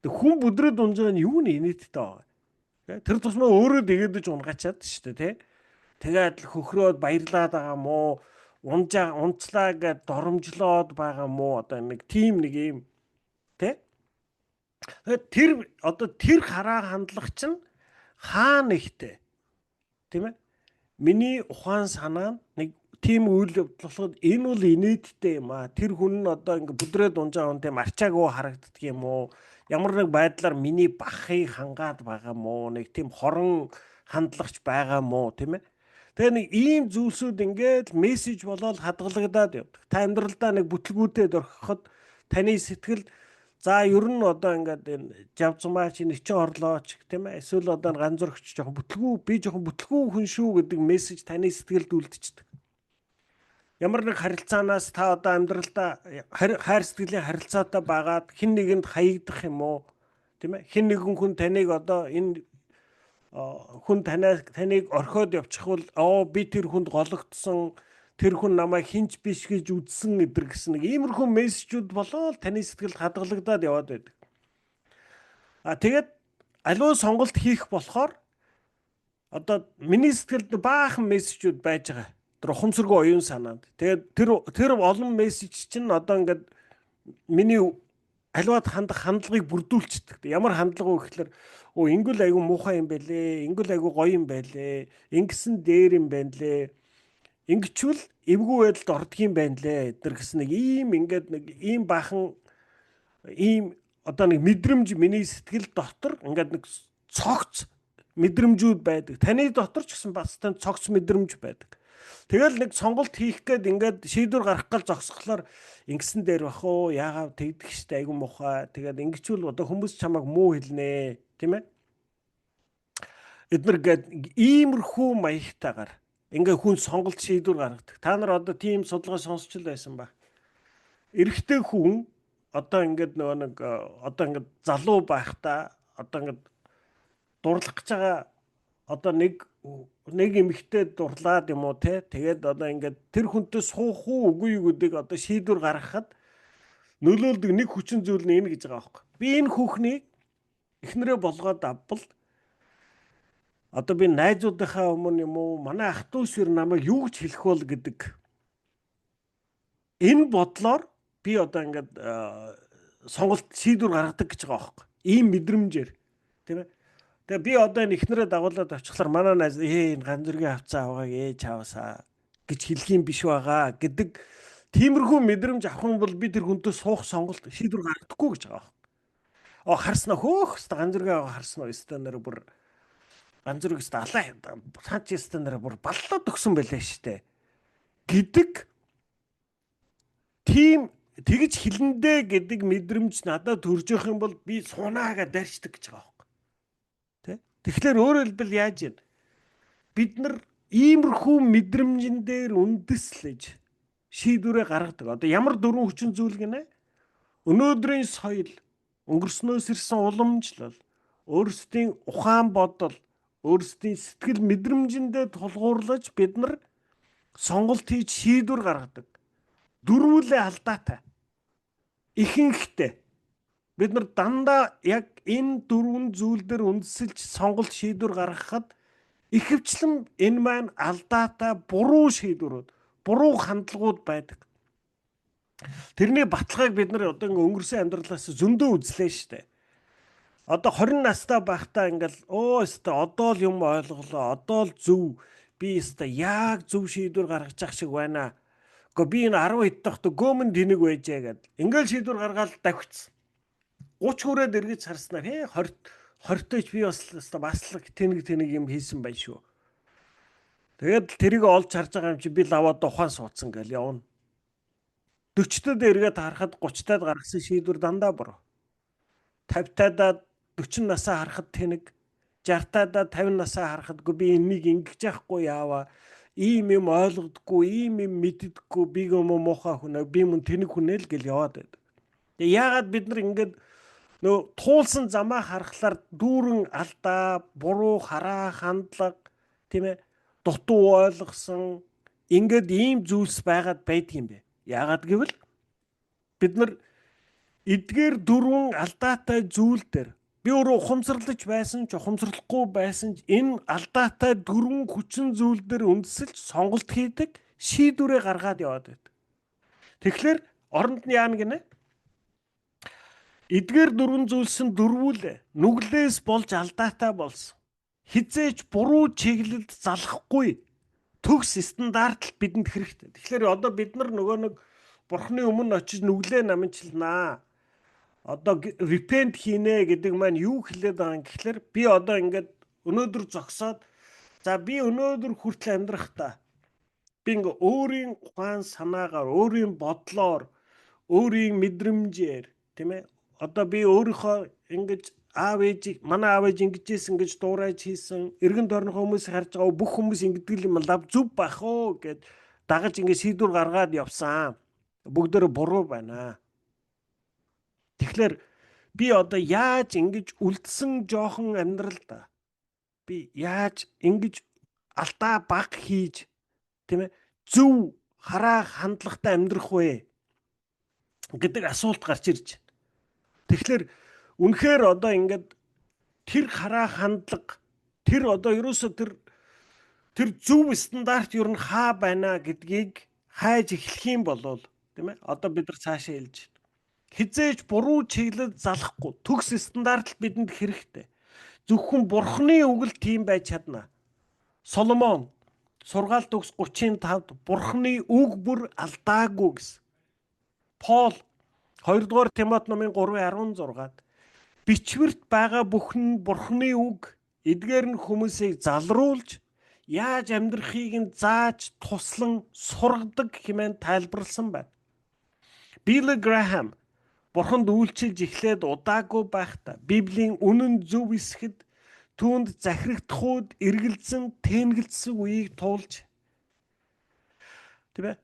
Тэг хүн бүдрээд унж байгаа нь юу нь инээдтэй байгаа. Тэр тусмаа өөрөө дэгээдэж унгаачаад шүү дээ тий. Тэгээд хөхрөөд баярлаад байгаа мó унцлаа гэд доромжлоод байгаа мó одоо нэг тийм нэг юм тий. Тэр одоо тэр хараа хандлага чинь хаана ихтэй тийм ээ. Миний ухаан санаа нэг тийм үйл явдал болоход энэ бол инээдтэй юм аа. Тэр хүн нь одоо ингээ бүдрээд унжаа хүн тийм арчаагүй харагддаг юм уу? Ямар нэг байдлаар миний бахыг хангаад байгаа мó нэг тийм хорон хандлагч байгаа мó тийм ээ. Тэгээ нэг ийм зүйлсүүд ингээд мессеж болоод хадгалагдаад явдаг. Та амьдралдаа нэг бүтлгүүдэд орхиход таны сэтгэл за ер нь одоо ингээд энэ жавцмаа чи нэг ч орлооч тийм ээ. Эсвэл одоо ганцорогч жоохон бүтлгүү би жоохон бүтлгүү хүн шүү гэдэг мессеж таны сэтгэлд үлдчихдэг. Ямар нэг харилцаанаас та одоо амьдралдаа хайр сэтгэлийн харилцаатай байгаад хэн нэгэнд хаягдах юм уу тийм ээ. Хэн нэгэн хүн таныг одоо энэ хүн таныг орхиод явчихвал би тэр хүнд гологдсон тэр хүн намайг хинч биш гэж үзсэн эдэр гэсэн нэг иймэрхүү мессежүүд болоо л таны сэтгэлд хадгалагдаад яваад байдаг. Тэгээд аливаа сонголт хийх болохоор одоо миний сэтгэлд баахан мессежүүд байж байгаа. Тэр ухамсаргүй оюун санаанд. Тэгээд тэр олон мессеж чинь одоо ингээд миний аливаад хандах хандлагыг бүрдүүлчихдэг. Ямар хандлага вэ гэхээр ингүүл айгу муухай юм байлээ. Ингүүл айгу гоё юм байлээ. Ингэсэн дээр юм байна лээ. Ингэчвэл эвгүй байдалд ордгийн байна лээ. Эдгээр гэсэн нэг ийм ингээд нэг ийм бахан ийм одоо нэг мэдрэмж миний сэтгэл дотор ингээд нэг цогц мэдрэмжүүд байдаг. Таны дотор ч гэсэн бас тань цогц мэдрэмж байдаг. Тэгэл нэг сонголт хийх гээд ингээд шийдвэр гаргах гал зогсохлоор ингэсэн дээр бах уу яагаад тэгдэг штэ айгу муухай. Тэгээд ингэчүүл одоо хүмүүс чамайг муу хэлнэ, тийм ээ? Эдгээр гээд иймэрхүү маягтайгаар ингээ хүн сонголт шийдвэр гаргадаг. Та нар одоо тийм судалгаа сонсч л байсан ба. Эрэгтэй хүн одоо ингээд нөгөө нэг одоо ингээд залуу байхдаа одоо ингээд дурлах гэж байгаа одоо нэг эмэгтэй дурлаад юм уу те. Тэгээд одоо ингээд тэр хүнтэй суух уу үгүй юу гэдэг одоо шийдвэр гаргахад нөлөөлдөг нэг хүчин зүйл нь энэ гэж байгаа байхгүй. Би энэ хүүхнийг эхнэрээ болгоод авбал одоо би найзуудынхаа өмнө юм уу манай ах トゥ усэр намайг юу гэж хэлэх бол гэдэг энэ бодлоор би одоо ингээд сонголт шийдвэр гаргадаг гэж байгаа байхгүй. Ийм мэдрэмжээр тийм ээ. Тэгээ би одоо энэ ихнэрээ дагуулад авчихлаар манай найз энэ ганцэргийн авцаа авгааг ээж аваасаа гэж хэлэх юм биш байгаа гэдэг тиймэрхүү мэдрэмж авах юм бол би тэр хүнтэй суух сонголт шийдвэр гаргадаггүй гэж байгаа байхгүй. Харснаа хөөх ганцэргийн аваа харснаа өстө нэр бүр ганцэрэг өстө алаа цаач өстө нэр бүр баллаад өгсөн байлаа штэ гэдэг тийм тэгж хилэндэ гэдэг мэдрэмж надад төрж явах юм бол би сунаагаа дарчдаг гэж байгаа. Тэгэхээр өөрөөр хэлбэл яаж юм? Бид нар иймэрхүү мэдрэмжэн дээр үндэслэж шийдвэрээ гаргадаг. Одоо ямар дөрвөн хүчин зүйл гинэ? Өнөөдрийн соёл, өнгөрснөөс ирсэн уламжлал, өөрсдийн ухаан бодол, өөрсдийн сэтгэл мэдрэмжэндээ тулгуурлаж бид нар сонголт хийж шийдвэр гаргадаг. Дөрвөлээ алдаатай. Ихэнхдээ бид нар дандаа яг энэ дөрвөн зүйл дээр үндэслэж сонголт шийдвэр гаргахад ихэвчлэн энэ маань алдаатай буруу шийдвэрүүд, буруу хандлагууд байдаг. Тэрний баталгааг бид нар одоо өнгөрсөн амьдралаас зөндөө үзлээ штэ. Одоо 20 настай байхдаа ингээл одоо л юм ойлголоо, одоо л зөв би яг зөв шийдвэр гаргаж ах шиг байна. Гэхдээ би энэ 10 хэд дахь гөөмөн тэнэг байжээ гэд ингээл шийдвэр гаргаад давхицсан. 30 хүрээд эргэж харснаар 20-тойч би бас тэнэг юм хийсэн байх шүү. Тэгээд тэрийг олж харж байгаа юм чи би лаваад ухаан суудсан гэл явна. 40-тод эргээд харахад 30-тад гаргасан шийдвэр дандаа буруу. 50-тадаа 40 насаа харахад тэнэг, 60-тадаа 50 насаа харахадгүй би энийг ингэж яахгүй яаваа. Ийм юм ойлгодоггүй, ийм юм мэддэггүй, би юм муухай хүн, би мөн тэнэг хүн л гэл яваад байдаг. Тэгээ яагаад бид нар ингэж нөө туулсан замаа харахаар дүүрэн алдаа, буруу хараа хандлага, тийм ээ, дутуу ойлгосон ингээд ийм зүйлс байгаад байдгийм бэ. Яагаад гэвэл бид нар эдгээр дөрвөн алдаатай зүйл дээр би өөрөө ухамсарлаж байсан ч ухамсарлахгүй байсан ч энэ алдаатай дөрвөн хүчин зүйл дээр үндэслэж сонголт хийдэг, шийдвэрээ гаргаад яваад байдаг. Тэгэхээр оронд нь яана гинэ? Эдгээр дөрвөн зүйлсэн дөрвүүл нүглээс болж алдаатай болсон. Хизээч буруу чиглэлд залахгүй төгс стандарт бидэнд хэрэгтэй. Тэгэхээр одоо бид нар нөгөө нэг бурхны өмнө очиж нүглээ намжлнаа. Одоо repent хийнэ гэдэг маань юу хэлээд байгаа юм гэхэлэр би одоо ингээд өнөөдөр зогсоод за би өнөөдөр хүртэл амьдрахтаа би ингээ өөрийн ухаан санаагаар, өөрийн бодлоор, өөрийн мэдрэмжээр тийм ээ одоо би өөрийнхөө ингэж манай аав ээж ингэжсэн гэж дуурайж хийсэн эргэн тойрны хүмүүс харж байгаа бүх хүмүүс ингэдэг юм лав зүв байх оо гэд дагаж ингэ шийдвэр гаргаад явсан. Бүгдөө буруу байна. Тэгэхээр би одоо яаж ингэж үлдсэн жоохон амьдралда би яаж ингэж алдаа баг хийж тийм ээ зөв хараа хандлагатай амьдрах вэ гэдэг асуулт гарч ирж байна. Тэгэхээр үнэхээр одоо ингээд тэр хараа хандлага, тэр одоо ерөөсө тэр зөв стандарт юу н хаа байна гэдгийг хайж эхлэх юм бол тийм ээ одоо бид нар цаашаа хэлж байна. Хизээж буруу чиглэл залахгүй төгс стандарт бидэнд хэрэгтэй. Зөвхөн бурхны үг л тийм байж чадна. Соломон сургаалт төгс 35-д бурхны үг бүр алдаагүй гэсэн. Пол 2 дугаар Тимот номын 3:16-д бичвэрт байгаа бүхэн бурхны үг эдгээр нь хүмүүсийг залруулж яаж амьдрахыг нь зааж туслан сургадаг хэмээн тайлбарласан байна. Билли Грэхэм бурханд үйлчилж эхлээд удаагүй байхдаа Библийн үнэн зөв эсэхэд түүнд захирагдахуд эргэлзэн тэнгэлцсэн үеийг туулж тийм ээ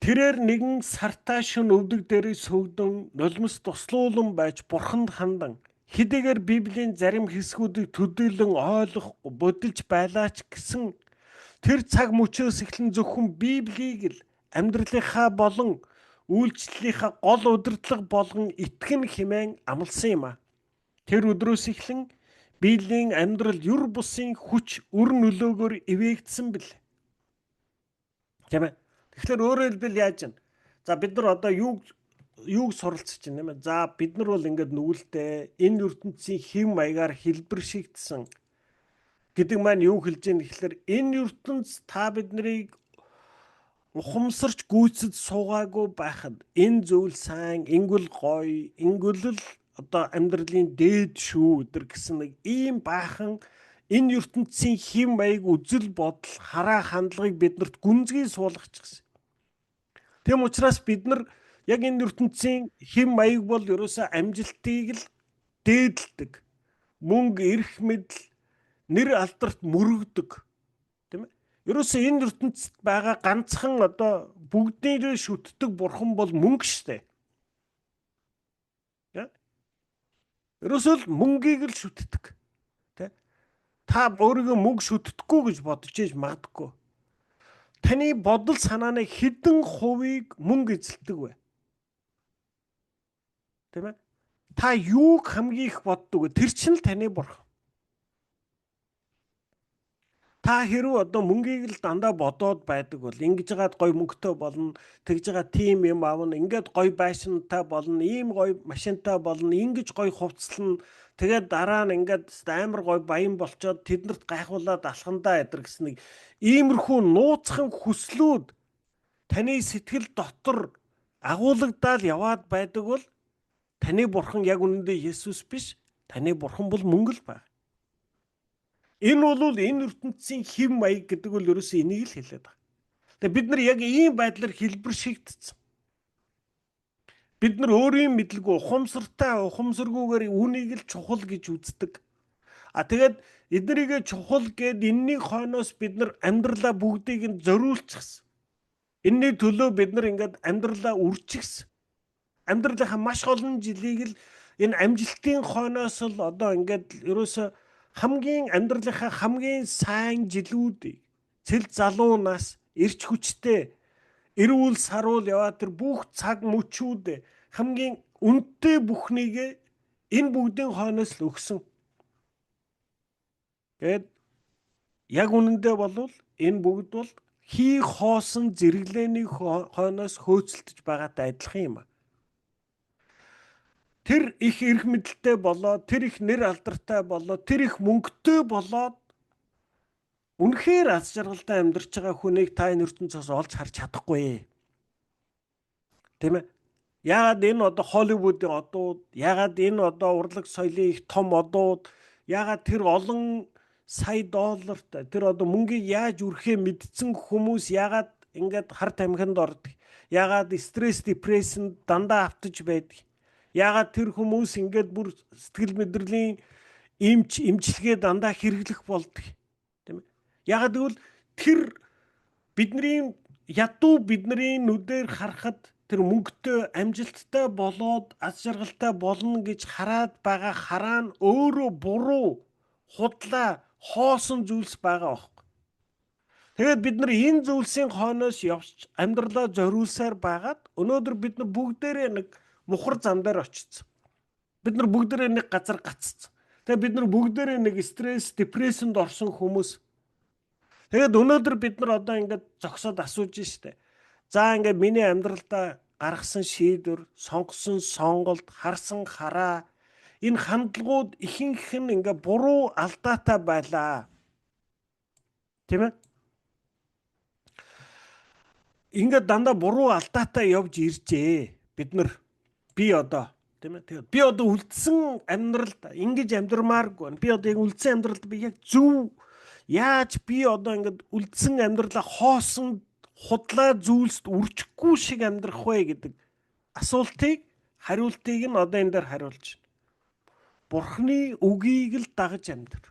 тэрээр нэгэн сартаа шөнө өвдөг дээрээ сөгдөн нулимс туслуулан байж бурханд хандан хэдийгээр Библийн зарим хэсгүүдийг төдийлөн ойлгох бодилж байлаач гэсэн тэр цаг мөчөөс эхлэн зөвхөн Библийг л амьдралынхаа болон үйлчлэлийнхаа гол удирдлага болгон итгэн хэмээн амласан юм а. Тэр өдрөөс эхлэн Библийн амьдрал юр бусын хүч үр нөлөөгөөр эвээгдсэн бил. Тийм ээ. Тэгэхээр өөрөөр хэлбэл яаж вэ? За бид нар одоо юуг суралцж байна юм бэ? За бид нар бол ингээд нүгэлтэй энэ ертөнцийн хэм маягаар хэлбэршигдсэн гэдэг маань юу хэлж яах вэ гэхээр энэ ертөнц та биднийг ухамсарч гүйцэд суугаагүй байхад энэ зүйл сайн, ингүүл гоё, ингүүл л одоо амьдралын дээд шүү өдр гэсэн нэг ийм баахан энэ ертөнцийн хэм маяг үзэл бодол хараа хандлагыг биднэрт гүнзгий суулгачихсан. Тэм учраас бид нар яг энэ ертөнцийн хэм маяг бол ерөөсөө амжилтыг л дээдэлдэг. Мөнгө, эрх мэдэл, нэр алдарт мөрөгдөг. Тийм ээ. Ерөөсөө энэ ертөнцид байгаа ганцхан одоо бүгдээрээ шүтдэг бурхан бол мөнгө штэ. Ерөөсөө л мөнгийг л шүтдэг. Тэ? Та өөрийгөө мөнгө шүтдэггүй гэж бодож иж магадгүй. Таны бодол санааны хэдэн хувийг мөнгө эзэлдэг вэ? Тийм ээ? Та юуг хамгийн их боддог вэ? Тэр чинь л таны бурхан. Та хэрвээ одоо мөнгийг л дандаа бодоод байдаг бол ингэж жагаад гой мөнгөтэй болно, тэгж жагаад тийм юм аавна, ингээд гой байшинтай болно, ийм гой машинтай болно, ингэж гой хувцлна, тэгээд дараа нь ингээд амар гой баян болчоод тэднэрт гайхуулаад алхандаа эдэр гэсэн нэг иймэрхүү нууцхан хүслүүд таны сэтгэл дотор агуулгадаад яваад байдаг бол таны бурхан яг үнэндээ Есүс биш, таны бурхан бол мөнгө л байна. Энэ бол энэ ертөнцийн хэм маяг гэдэг бол ерөөсөө энийг л хэлээд байгаа. Тэгээ бид нар яг ийм байдлаар хэлбэршигдсэн. Бид нар өөрийн мэдлгүй ухамсаргүйгээр үнийг л чухал гэж үздэг. Тэгээд эднэрийгээ чухал гэд энэний хойноос бид нар амьдралаа бүгдийг нь зориулчихсан. Энэний төлөө бид нар ингээд амьдралаа үрчихсэн. Амьдралынхаа маш олон жилийг л энэ амжилтын хойноос л одоо ингээд ерөөсөө хамгийн амьдралынхаа хамгийн сайн жилүүдийг цэл залуунаас эрч хүчтэй эрүүл саруул яваад тэр бүх цаг мөчүүд хамгийн үнэтэй бүхнийг энэ бүгдийн хойноос л өгсөн. Тэгэд яг үнэндээ бол энэ бүгд бол хий хоосон зэрэглэний хойноос хөөцөлдөж байгаатай адилхан юм а. Тэр их эрх мэдэлтэй болоод, тэр их нэр алдартай болоод, тэр их мөнгөтэй болоод үнэхээр аз жаргалтай амьдарч байгаа хүнийг та энэ ертөнцөөс олж харж чадахгүй. Тийм ээ. Яагаад энэ одоо Холливуудын одууд, яагаад энэ одоо урлаг соёлын их том одууд, яагаад тэр олон сая долларт тэр одоо мөнгийг яаж үрхээ мэдсэн хүмүүс яагаад ингээд хар тамхинд ордог? Яагаад стресс, депрессэнд дандаа автаж байдаг? Яагаад тэр хүмүүс ингээд бүр сэтгэл мэдрэлийн эмчилгээ дандаа хэрэглэх болдог тийм ээ. Яагаад гэвэл тэр бидний ядуу бидний нүдээр харахад тэр мөнгөтэй амжилттай болоод аз жаргалтай болно гэж хараад байгаа хараа нь өөрөө буруу худлаа хоосон зүйлс байгаа байхгүй. Тэгээд бид нар энэ зүйлсийн хойноос явж амьдралаа зориулсаар байгаад өнөөдөр бид нар бүгдээрээ нэг мухар зам дээр очсон. Бид нар бүгдээрээ нэг газар гацсан. Тэгээд бид нар бүгдээрээ нэг стресс, депрессэнд орсон хүмүүс. Тэгээд өнөөдөр бид нар одоо ингээд зогсоод асууж штэ. За ингээд миний амьдралдаа гаргасан шийдвэр, сонгосон сонголт, харсан хараа энэ хандлагууд ихэнх нь ингээд буруу алдаатай байлаа. Тийм ээ? Ингээд дандаа буруу алдаатай явж иржээ. Бид нар би одоо тийм ээ. Тэгээд би одоо үлдсэн амьдралд ингэж амьдрмааргүй байна. Би одоо яг үлдсэн амьдралд би яг зөв яаж би одоо ингээд үлдсэн амьдралаа хоосон худлаа зүйлсд үржихгүй шиг амьдрах вэ гэдэг хариултыг нь одоо энэ дээр хариулж байна. Бурхны үгийг л дагаж амьдр.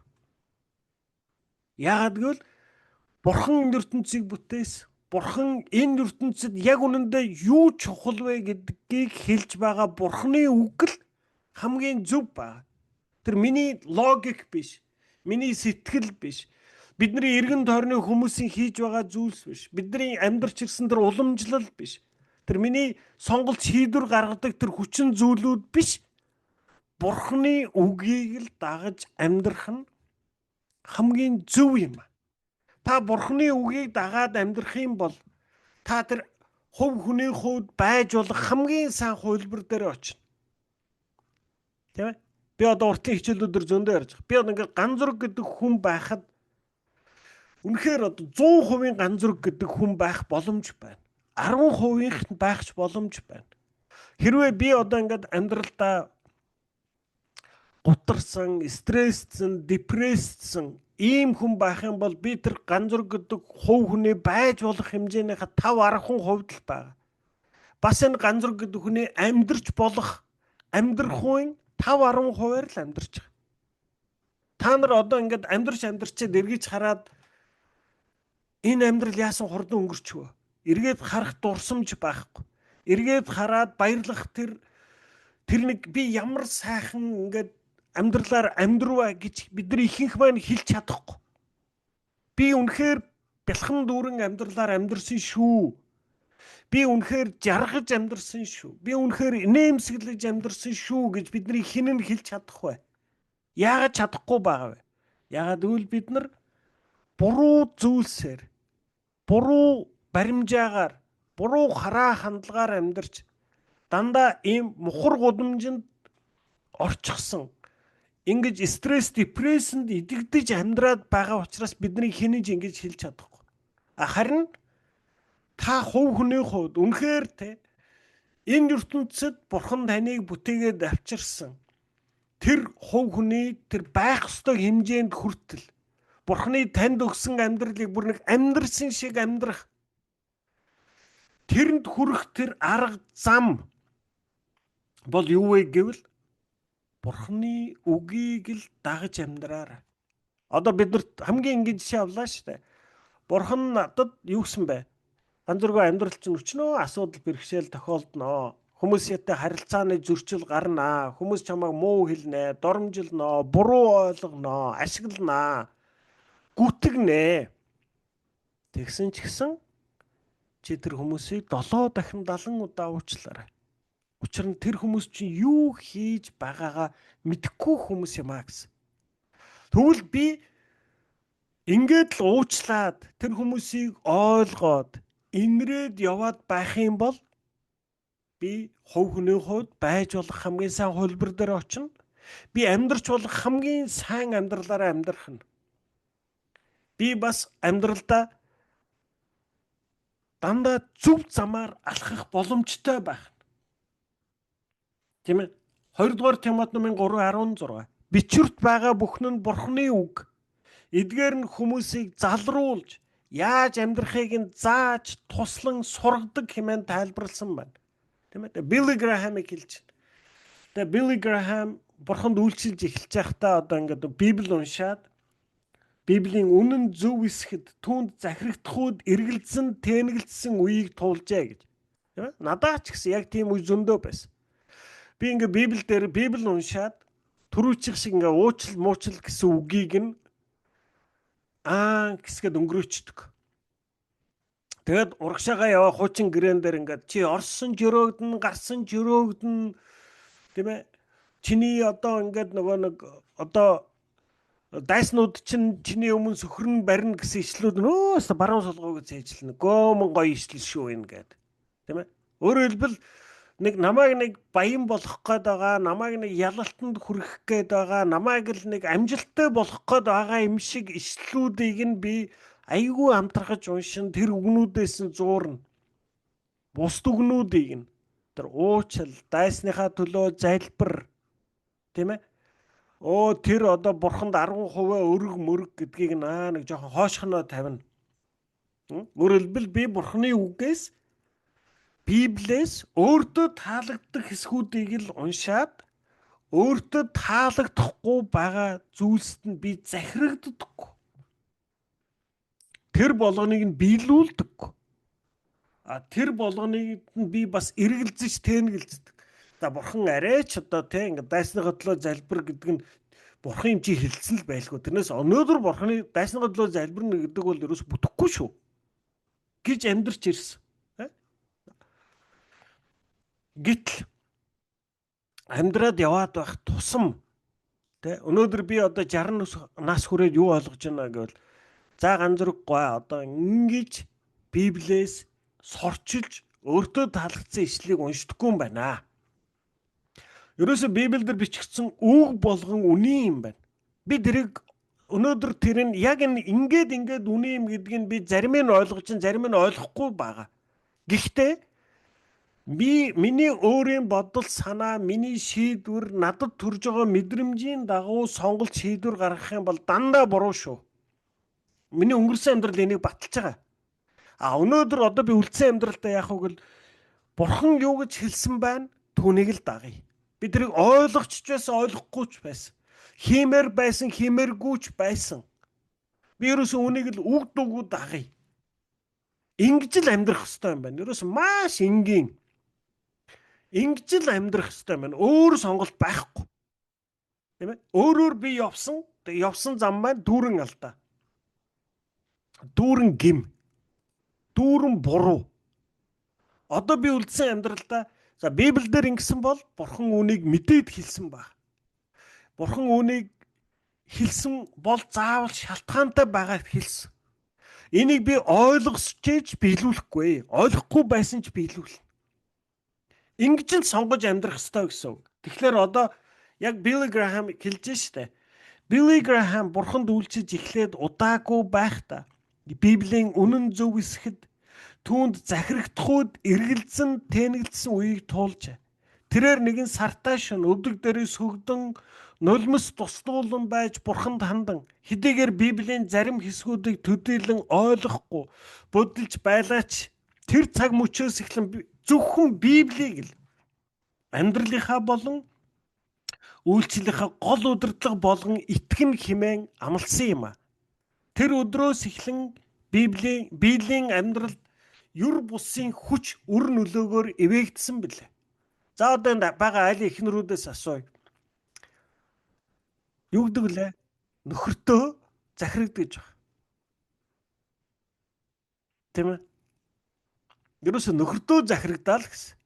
Яагаад гэвэл Бурхан энэ ертөнцийг бүтээсэн. Бурхан энэ ертөнцид яг үнэндээ юу чухал вэ гэдгийг хэлж байгаа Бурхны үг л хамгийн зөв байна. Тэр миний логик биш, миний сэтгэл биш. Бидний эргэн тойрны хүмүүсийн хийж байгаа зүйлс биш. Бидний амьдарч ирсэн тэр уламжлал биш. Тэр миний сонголт шийдвэр гаргадаг тэр хүчин зүйлүүд биш. Бурхны үгийг л дагаж амьдрах нь хамгийн зөв юм. Та Бурхны үгийг дагаад амьдрах юм бол та тэр хувь хүний хувьд байж болох хамгийн сайн хувилбар дээр очино. Тийм ээ? Би одоо уртлын хичээлүүдээр зөндөө ярьж байгаа. Би одоо ингээд ганцрог гэдэг хүн байхад үнэхээр одоо 100% ганцрог гэдэг хүн байх боломж байна. 10% байхч боломж байна. Хэрвээ би одоо ингээд амьдралдаа гутарсан, стрессдсэн, депрессдсэн ийм хүн байх юм бол би тэр ганцрог гэдэг хувь хүний байж болох хэмжээнийхээ 5-10% л байгаа. Бас энэ ганцрог гэдэг хүний амьдрч болох амьдрах үеийн 5-10%-аар л амьдрч байгаа. Та нар одоо ингээд амьдрчээд эргэж хараад энэ амьдрал яасан хурдан өнгөрчихвөө. Эргээд харах дурсамж байхгүй. Эргээд хараад баярлах тэр нэг би ямар сайхан ингээд амьдралаар амьдрваа гэж бидний ихэнх маань хэлж чадахгүй. Би үнэхээр бэлхэн дүүрэн амьдралаар амьдрсан шүү. Би үнэхээр жаргаж амьдрсан шүү. Би үнэхээр инээмсэглэж амьдрсан шүү гэж бидний хинэн хэлж чадахгүй. Яагаад чадахгүй байгаа вэ? Яагаад гэвэл бид нар буруу зүйлсээр, буруу баримжаагаар, буруу хараа хандлагаар амьдарч дандаа ийм мухар гудамжинд орчихсон. Ингэж стресс, депрессэнд идэгдэж амьдраад байгаа учраас бидний хинэж ингэж хэлж чадахгүй. Харин та хувь хүний хувьд үнэхээр энэ ертөнцид Бурхан таныг бүтээгээд авчирсан. Тэр хувь хүний тэр байх ёстой хэмжээнд хүртэл Бурханы танд өгсөн амьдралыг бүр нэг амьдрсан шиг амьдрах. Тэрэнд хүрэх тэр арга зам бол юу вэ гэвэл Бурхны үгийг л дагаж амьдраарай. Одоо бид нарт хамгийн энгийн жишээ авлаа шүү дээ. Бурхан надад юу гэсэн бэ? Ганцрогоо амьдрал чинь өчнөө асуудал бэрхшээл тохиолдноо. Хүмүүстэй харилцааны зөрчил гарнаа. Хүмүүс чамайг муу хэлнэ, доромжилноо, буруу ойлгоноо, ашигланаа, гүтгнэ. Тэгсэн ч гэсэн чи тэр хүмүүсийг 7 дахин 70 удаа уучлаарай. Учир нь тэр хүмүүс чинь юу хийж байгаагаа мэдэхгүй хүмүүс юм аа гэсэн. Тэгвэл би ингээд л уучлаад тэр хүмүүсийг ойлгоод инрээд яваад байх юм бол би хувь хүний хувьд байж болох хамгийн сайн хөлбөр дээр очино. Би амьдрч болох хамгийн сайн амьдралаараа амьдрах нь. Би бас амьдралдаа дандаа зөв замаар алхах боломжтой байх. Тийм ээ. 2 дугаар Тимотийн 3:16. Бичвэрт байгаа бүхэн нь Бурхны үг. Эдгээр нь хүмүүсийг залруулж, яаж амьдрахыг нь зааж, туслан сургадаг хэмээн тайлбарласан байна. Тийм ээ. Билли Грэхамыг хэлж байна. Тэгээ Билли Грэхам Бурханд үйлчилж эхэлж байхдаа одоо ингээд Библийг уншаад Библийн үнэн зөв эсэхэд түүнд захирагдахуд эргэлзэн тэнэгэлцсэн үеийг туулжээ гэж. Тийм ээ. Надад ч гэсэн яг тийм үе зөндөө байсан. Би ингээ Библи дээр Библи уншаад түрүүчих шиг ингээ уучил муучил гэсэн үгийг нь гэсгээд өнгөрөөчдөг. Тэгээд урагшаага яваа хуучин гэрэн дээр ингээд чи орсон жөрөөгдөн, гарсан жөрөөгдөн, тийм ээ. Чиний одоо ингээд нөгөө нэг одоо дайснууд чинь чиний өмнө сөхрөн барина гэсэн ишлүүд нөөс баруун солгоог цээжлэнэ. Гомон гоё ишлэл шүү энэ гээд. Тийм ээ. Өөрөөр хэлбэл намайг нэг баян болох гээд байгаа, намайг нэг ялалтанд хүрэх гээд байгаа, намайг л нэг амжилттай болох гээд байгаа юм шиг ишлүүдийг нь би айгүй амтрахаж уншин тэр үгнүүдээс нь зуурна. Бусд үгнүүдийг нь тэр уучлал, дайсныхаа төлөө залбир, тийм ээ. Тэр одоо бурханд 10% өрг мөрг гэдгийг нэг жоохон хоошхоноо тавина. Өөрөөр хэлбэл би бурханы үгээс, Библиэс өөртөө таалагддаг хэсгүүдийг л уншаад өөртөө таалагдахгүй байгаа зүйлсэд нь би захирагддаггүй. Тэр болгоныг нь биелүүлдэггүй. Тэр болгоныг нь би бас эргэлзэж тэнэгэлздэг. За бурхан арайч одоо ингээд дайсныхаа төлөө залбир гэдэг нь бурхан юм чи хэлсэн л байлгүй. Тэрнээс өнөөдөр бурханы дайсныхаа төлөө залбирна гэдэг бол ерөөс бүтэхгүй шүү гэж амьдрч ирсэн. Гэтэл амьдраад яваад байх тусам өнөөдөр би одоо 60 нас хүрээд юу ойлгож байна гэвэл за ганцраггүй одоо ингэж Библиэс сорчилж өөртөө таалагдсан ишлийг уншдаггүй юм байна. Ерөөсө Библиэлд бичигдсэн үг болгон үний юм байна. Би тэрийг өнөөдөр тэр нь яг ингээд үний юм гэдгийг би зарим нь ойлгож, зарим нь ойлгохгүй байгаа. Гэхдээ миний өөрийн бодол санаа, миний шийдвэр, надад төрж байгаа мэдрэмжийн дагуу сонголт шийдвэр гаргах юм бол дандаа буруу шүү. Миний өнгөрсөн амьдрал энийг баталж байгаа. Өнөөдөр одоо би үлдсэн амьдралдаа яах вэ гэвэл бурхан юу гэж хэлсэн байна? Түүнийг л дагъя. Би тэрийг ойлгочих байсан, ойлгохгүйч байсан. Хиймээр байсан, хиймээргүйч байсан. Би ерөөсөө үнийг л үг дуугүй дагъя. Ингэж л амьдрах хэрэгтэй юм байна. Ерөөсөө маш энгийн. Ингэж л амьдрах хэрэгтэй юм байна. Өөр сонголт байхгүй. Тийм ээ? Өөрөөр би явсан зам маань дүүрэн алдаа. Дүүрэн гим. Дүүрэн буруу. Одоо би үлдсэн амьдралдаа Библиэлд ингэсэн бол бурхан үнийг мэдээд хэлсэн баг. Бурхан үнийг хэлсэн бол заавал шалтгаантай байгаад хэлсэн. Энийг би ойлгосчээж биелүүлэхгүй. Ойлгохгүй байсан ч биелүүлнэ. Ингэж л сонгож амьдрах ёстой гэсэн. Тэгэхээр одоо яг Билли Грэхэм хэлж штэ. Билли Грэхэм бурханд үйлчилж эхлээд удаагүй байхдаа Библийн үнэн зөв эсэхэд түүнд захирагдахуйд эргэлзэн тэнэглэсэн үеийг туулж. Тэрээр нэгэн сартаа шөнө өвдөг дээрээс хөгдөн нулимс тусдуулан байж бурханд хандан хэдийгээр Библийн зарим хэсгүүдийг төдийлөн ойлгохгүй бодолж байлаач тэр цаг мөчөөс эхлэн зөвхөн Библийг л амьдралынхаа болон үйлчлэлийнхаа гол удирдлага болгон итгэн хэмээн амласан юм. Тэр өдрөөс эхлэн Библийн амьдралд юр бусын хүч үр нөлөөгөөр эвээгдсэн билээ. За одоо энэ байгаа айлын эхнэрүүдээс асууя. Юу гэдэг лээ? Нөхөртөө захирагдаж байгаа. Тийм ээ? Ерөөсө нөхөртөө захирагдаа л гэсэн.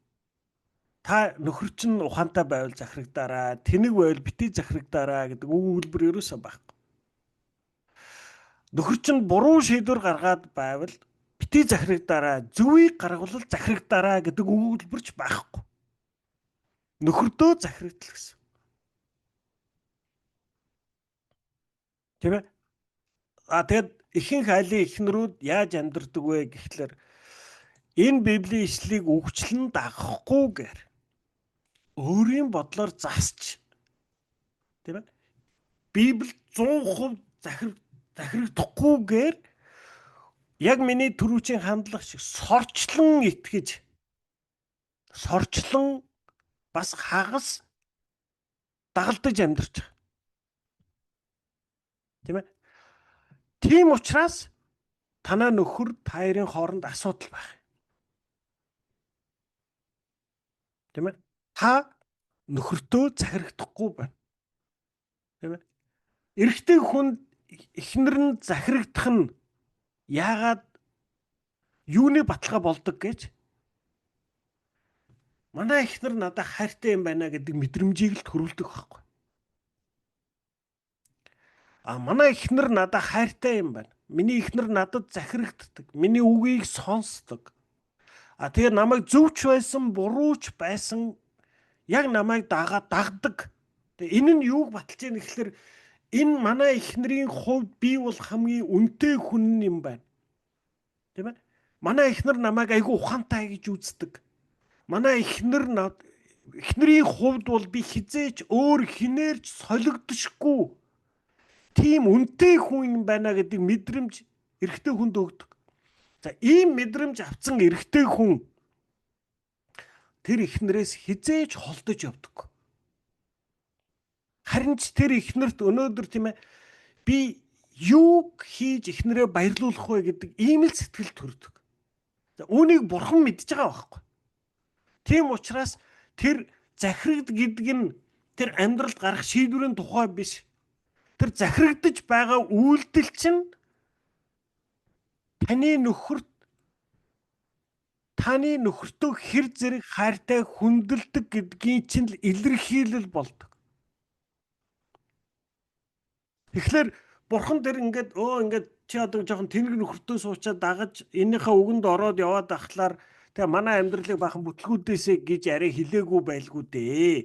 Та нөхөр чинь ухаантай байвал захирагдаараа, тэнэг байвал битгий захирагдаараа гэдэг үг хэлбэр ерөөсөө байхгүй. Нөхөр чинь буруу шийдвэр гаргаад байвал битгий захирагдаараа, зөвийг гаргавал захирагдаараа гэдэг үг хэлбэрч байхгүй. Нөхөртөө захирагдал гэсэн. Тийм ээ? Тэгэд ихэнх айлын эхнэрүүд яаж амьдардаг вэ гэхлээр энэ Библийн ишлэгийг үгчлэн дагахгүйгээр өөрийн бодлоор засч, тийм ээ? Библи 100% захирагдахгүйгээр яг миний түрүүчийн хандлага шиг сорчлон итгэж, сорчлон бас хагас дагалдаж амьдарч байгаа. Тийм ээ? Тийм учраас танаа нөхөр таарын хооронд асуудал байх. Тийм ээ? Та нөхөртөө захирагдахгүй байна. Тийм ээ? Эрэгтэй хүнд эхнэр нь захирагдах нь яагаад юуны баталгаа болдог гэж манай эхнэр надад хайртай юм байна гэдэг мэдрэмжийг л төрүүлдэг байхгүй. Манай эхнэр надад хайртай юм байна. Миний эхнэр надад захирагддаг. Миний үгийг сонсдог. Тэгээ намайг зөвч байсан, бурууч байсан яг намайг дагдаг. Тэгээ энэ нь юуг баталж яах вэ гэхээр энэ манай эхнэрийн хувьд би бол хамгийн үнэтэй хүн юм байна. Тийм ээ? Манай эхнэр намайг айгүй ухаантай гэж үздэг. Манай эхнэрийн хувьд бол би хизээч өөр хинээрч солигдошгүй тийм үнэтэй хүн юм байна гэдэг мэдрэмж эрэгтэй хүнд өгдөг. За ийм мэдрэмж авсан эрэгтэй хүн тэр эхнэрээс хизээч холдож явдаг. Харин ч тэр эхнэрт өнөөдөр тийм ээ би юу хийж эхнэрээ баярлуулах вэ гэдэг ийм л сэтгэл төрдөг. За үүнийг бурхан мэдж байгаа байхгүй. Тийм учраас тэр захирагд гэдэг нь тэр амьдралд гарах шийдвэрийн тухай биш. Тэр захирагдж байгаа үйлдэл чинь таны нөхөртөө хэр зэрэг хайртай хүндэлдэг гэдгийн чинь л илэрхийлэл болдог. Тэгэхээр бурхан тэр ингээд чи одоо жоохон тэнэг нөхөртөө суучаад дагаж энийхээ үгэнд ороод яваад ахлаар тэгээ манай амьдралыг бахан бүтлгүүдээсээ гэж арай хилээгүй байлгүй дээ.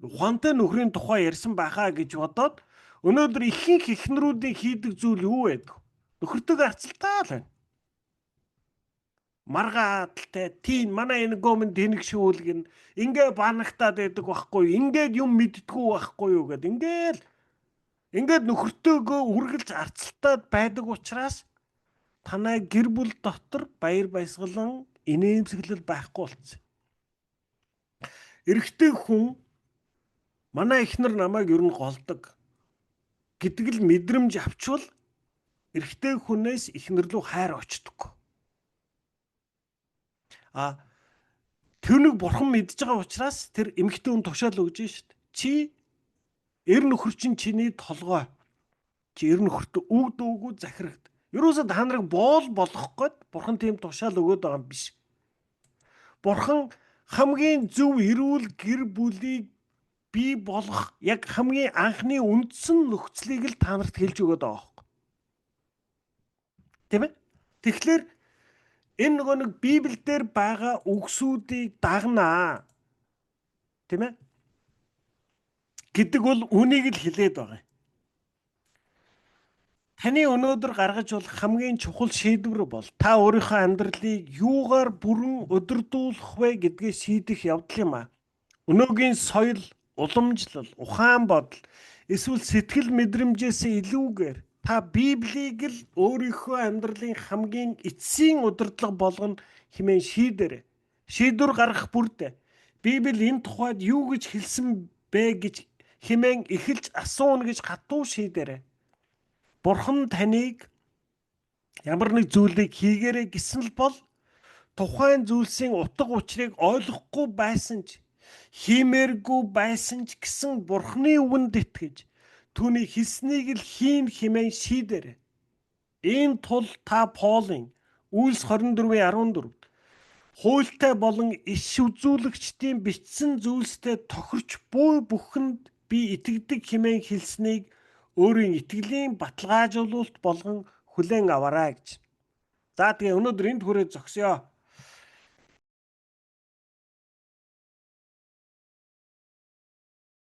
Ухаантай нөхрийн тухай ярьсан байхаа гэж бодоод өнөөдөр ихэнх эхнэрүүдийн хийдэг зүйл юу вэ? Нөхөртөө арцалтаа л байна. Маргааталтай тийм манай энэ гомн тэнэг шүүлгэн ингээ банагтаад байдаг байхгүй, ингээд юм мэддэггүй байхгүй юу гэд ингээд нөхөртөөгөө үргэлж арцалтаад байдаг учраас танай гэр бүл дотор баяр баясгалан инээмсэглэл байхгүй болсон. Эрэгтэй хүн манай эхнэр намайг ер нь голдог гэдэг л мэдрэмж авчвал эрэгтэй хүнээс эхнэр рүү хайр очдог. Тэр нэг бурхан мэдж байгаа учраас тэр эмэгтэй хүн тушаал өгж шít. Чи эр нөхөр чинь чиний толгой. Чи эр нөхөртөө үг дөөгүй захирагд. Ерөөсөө та нарыг боол болгох гээд бурхан тийм тушаал өгöd байгаа юм биш. Бурхан хамгийн зөв эрүүл гэр бүлийг бий болгох яг хамгийн анхны үндсэн нөхцөлийг л та нарт хэлж өгöd байгаа юм. Тийм ээ? Тэгэхээр энэ нэг Библиэлд байгаа үгсүүдийг дагнаа. Тийм ээ? Гэдэг бол үнийг л хэлээд байгаа. Таны өнөөдөр гаргаж болох хамгийн чухал шийдвэр бол та өөрийнхөө амьдралыг юугаар бүрэн өдөрдүүлэх вэ гэдгээ шийдэх явдал юм аа. Өнөөгийн соёл, уламжлал, ухаан бодол, эсвэл сэтгэл мэдрэмжээс илүүгээр та Библийг л өөрийнхөө амьдралын хамгийн эцсийн удирдлага болгоно хэмээн шийдээрэй. Шийдвэр гаргах бүрдээ Библи энэ тухайд юу гэж хэлсэн бэ гэж хэмээн эхэлж асууна гэж хатуу шийдээрэй. Бурхан таныг ямар нэг зүйлийг хийгээрэй гэсэн л бол тухайн зүйлсийн утга учирыг ойлгохгүй байсан ч хиймээргүй байсан ч гэсэн Бурханы үгэнд итгэж түүний хэлснийг л хийн хэмээн шийдээрэй. Энэ тул та Полын Үйлс 24:14 хуультай болон иш үзүүлэгчдийн бичсэн зүйлстэй тохирч буй бүхэнд би итгэдэг хэмээн хэлснийг өөрийн итгэлийн баталгаажуулалт болгон хүлээн аваарай гэж. За тэгээ өнөөдөр энд хүрээд зогсъё.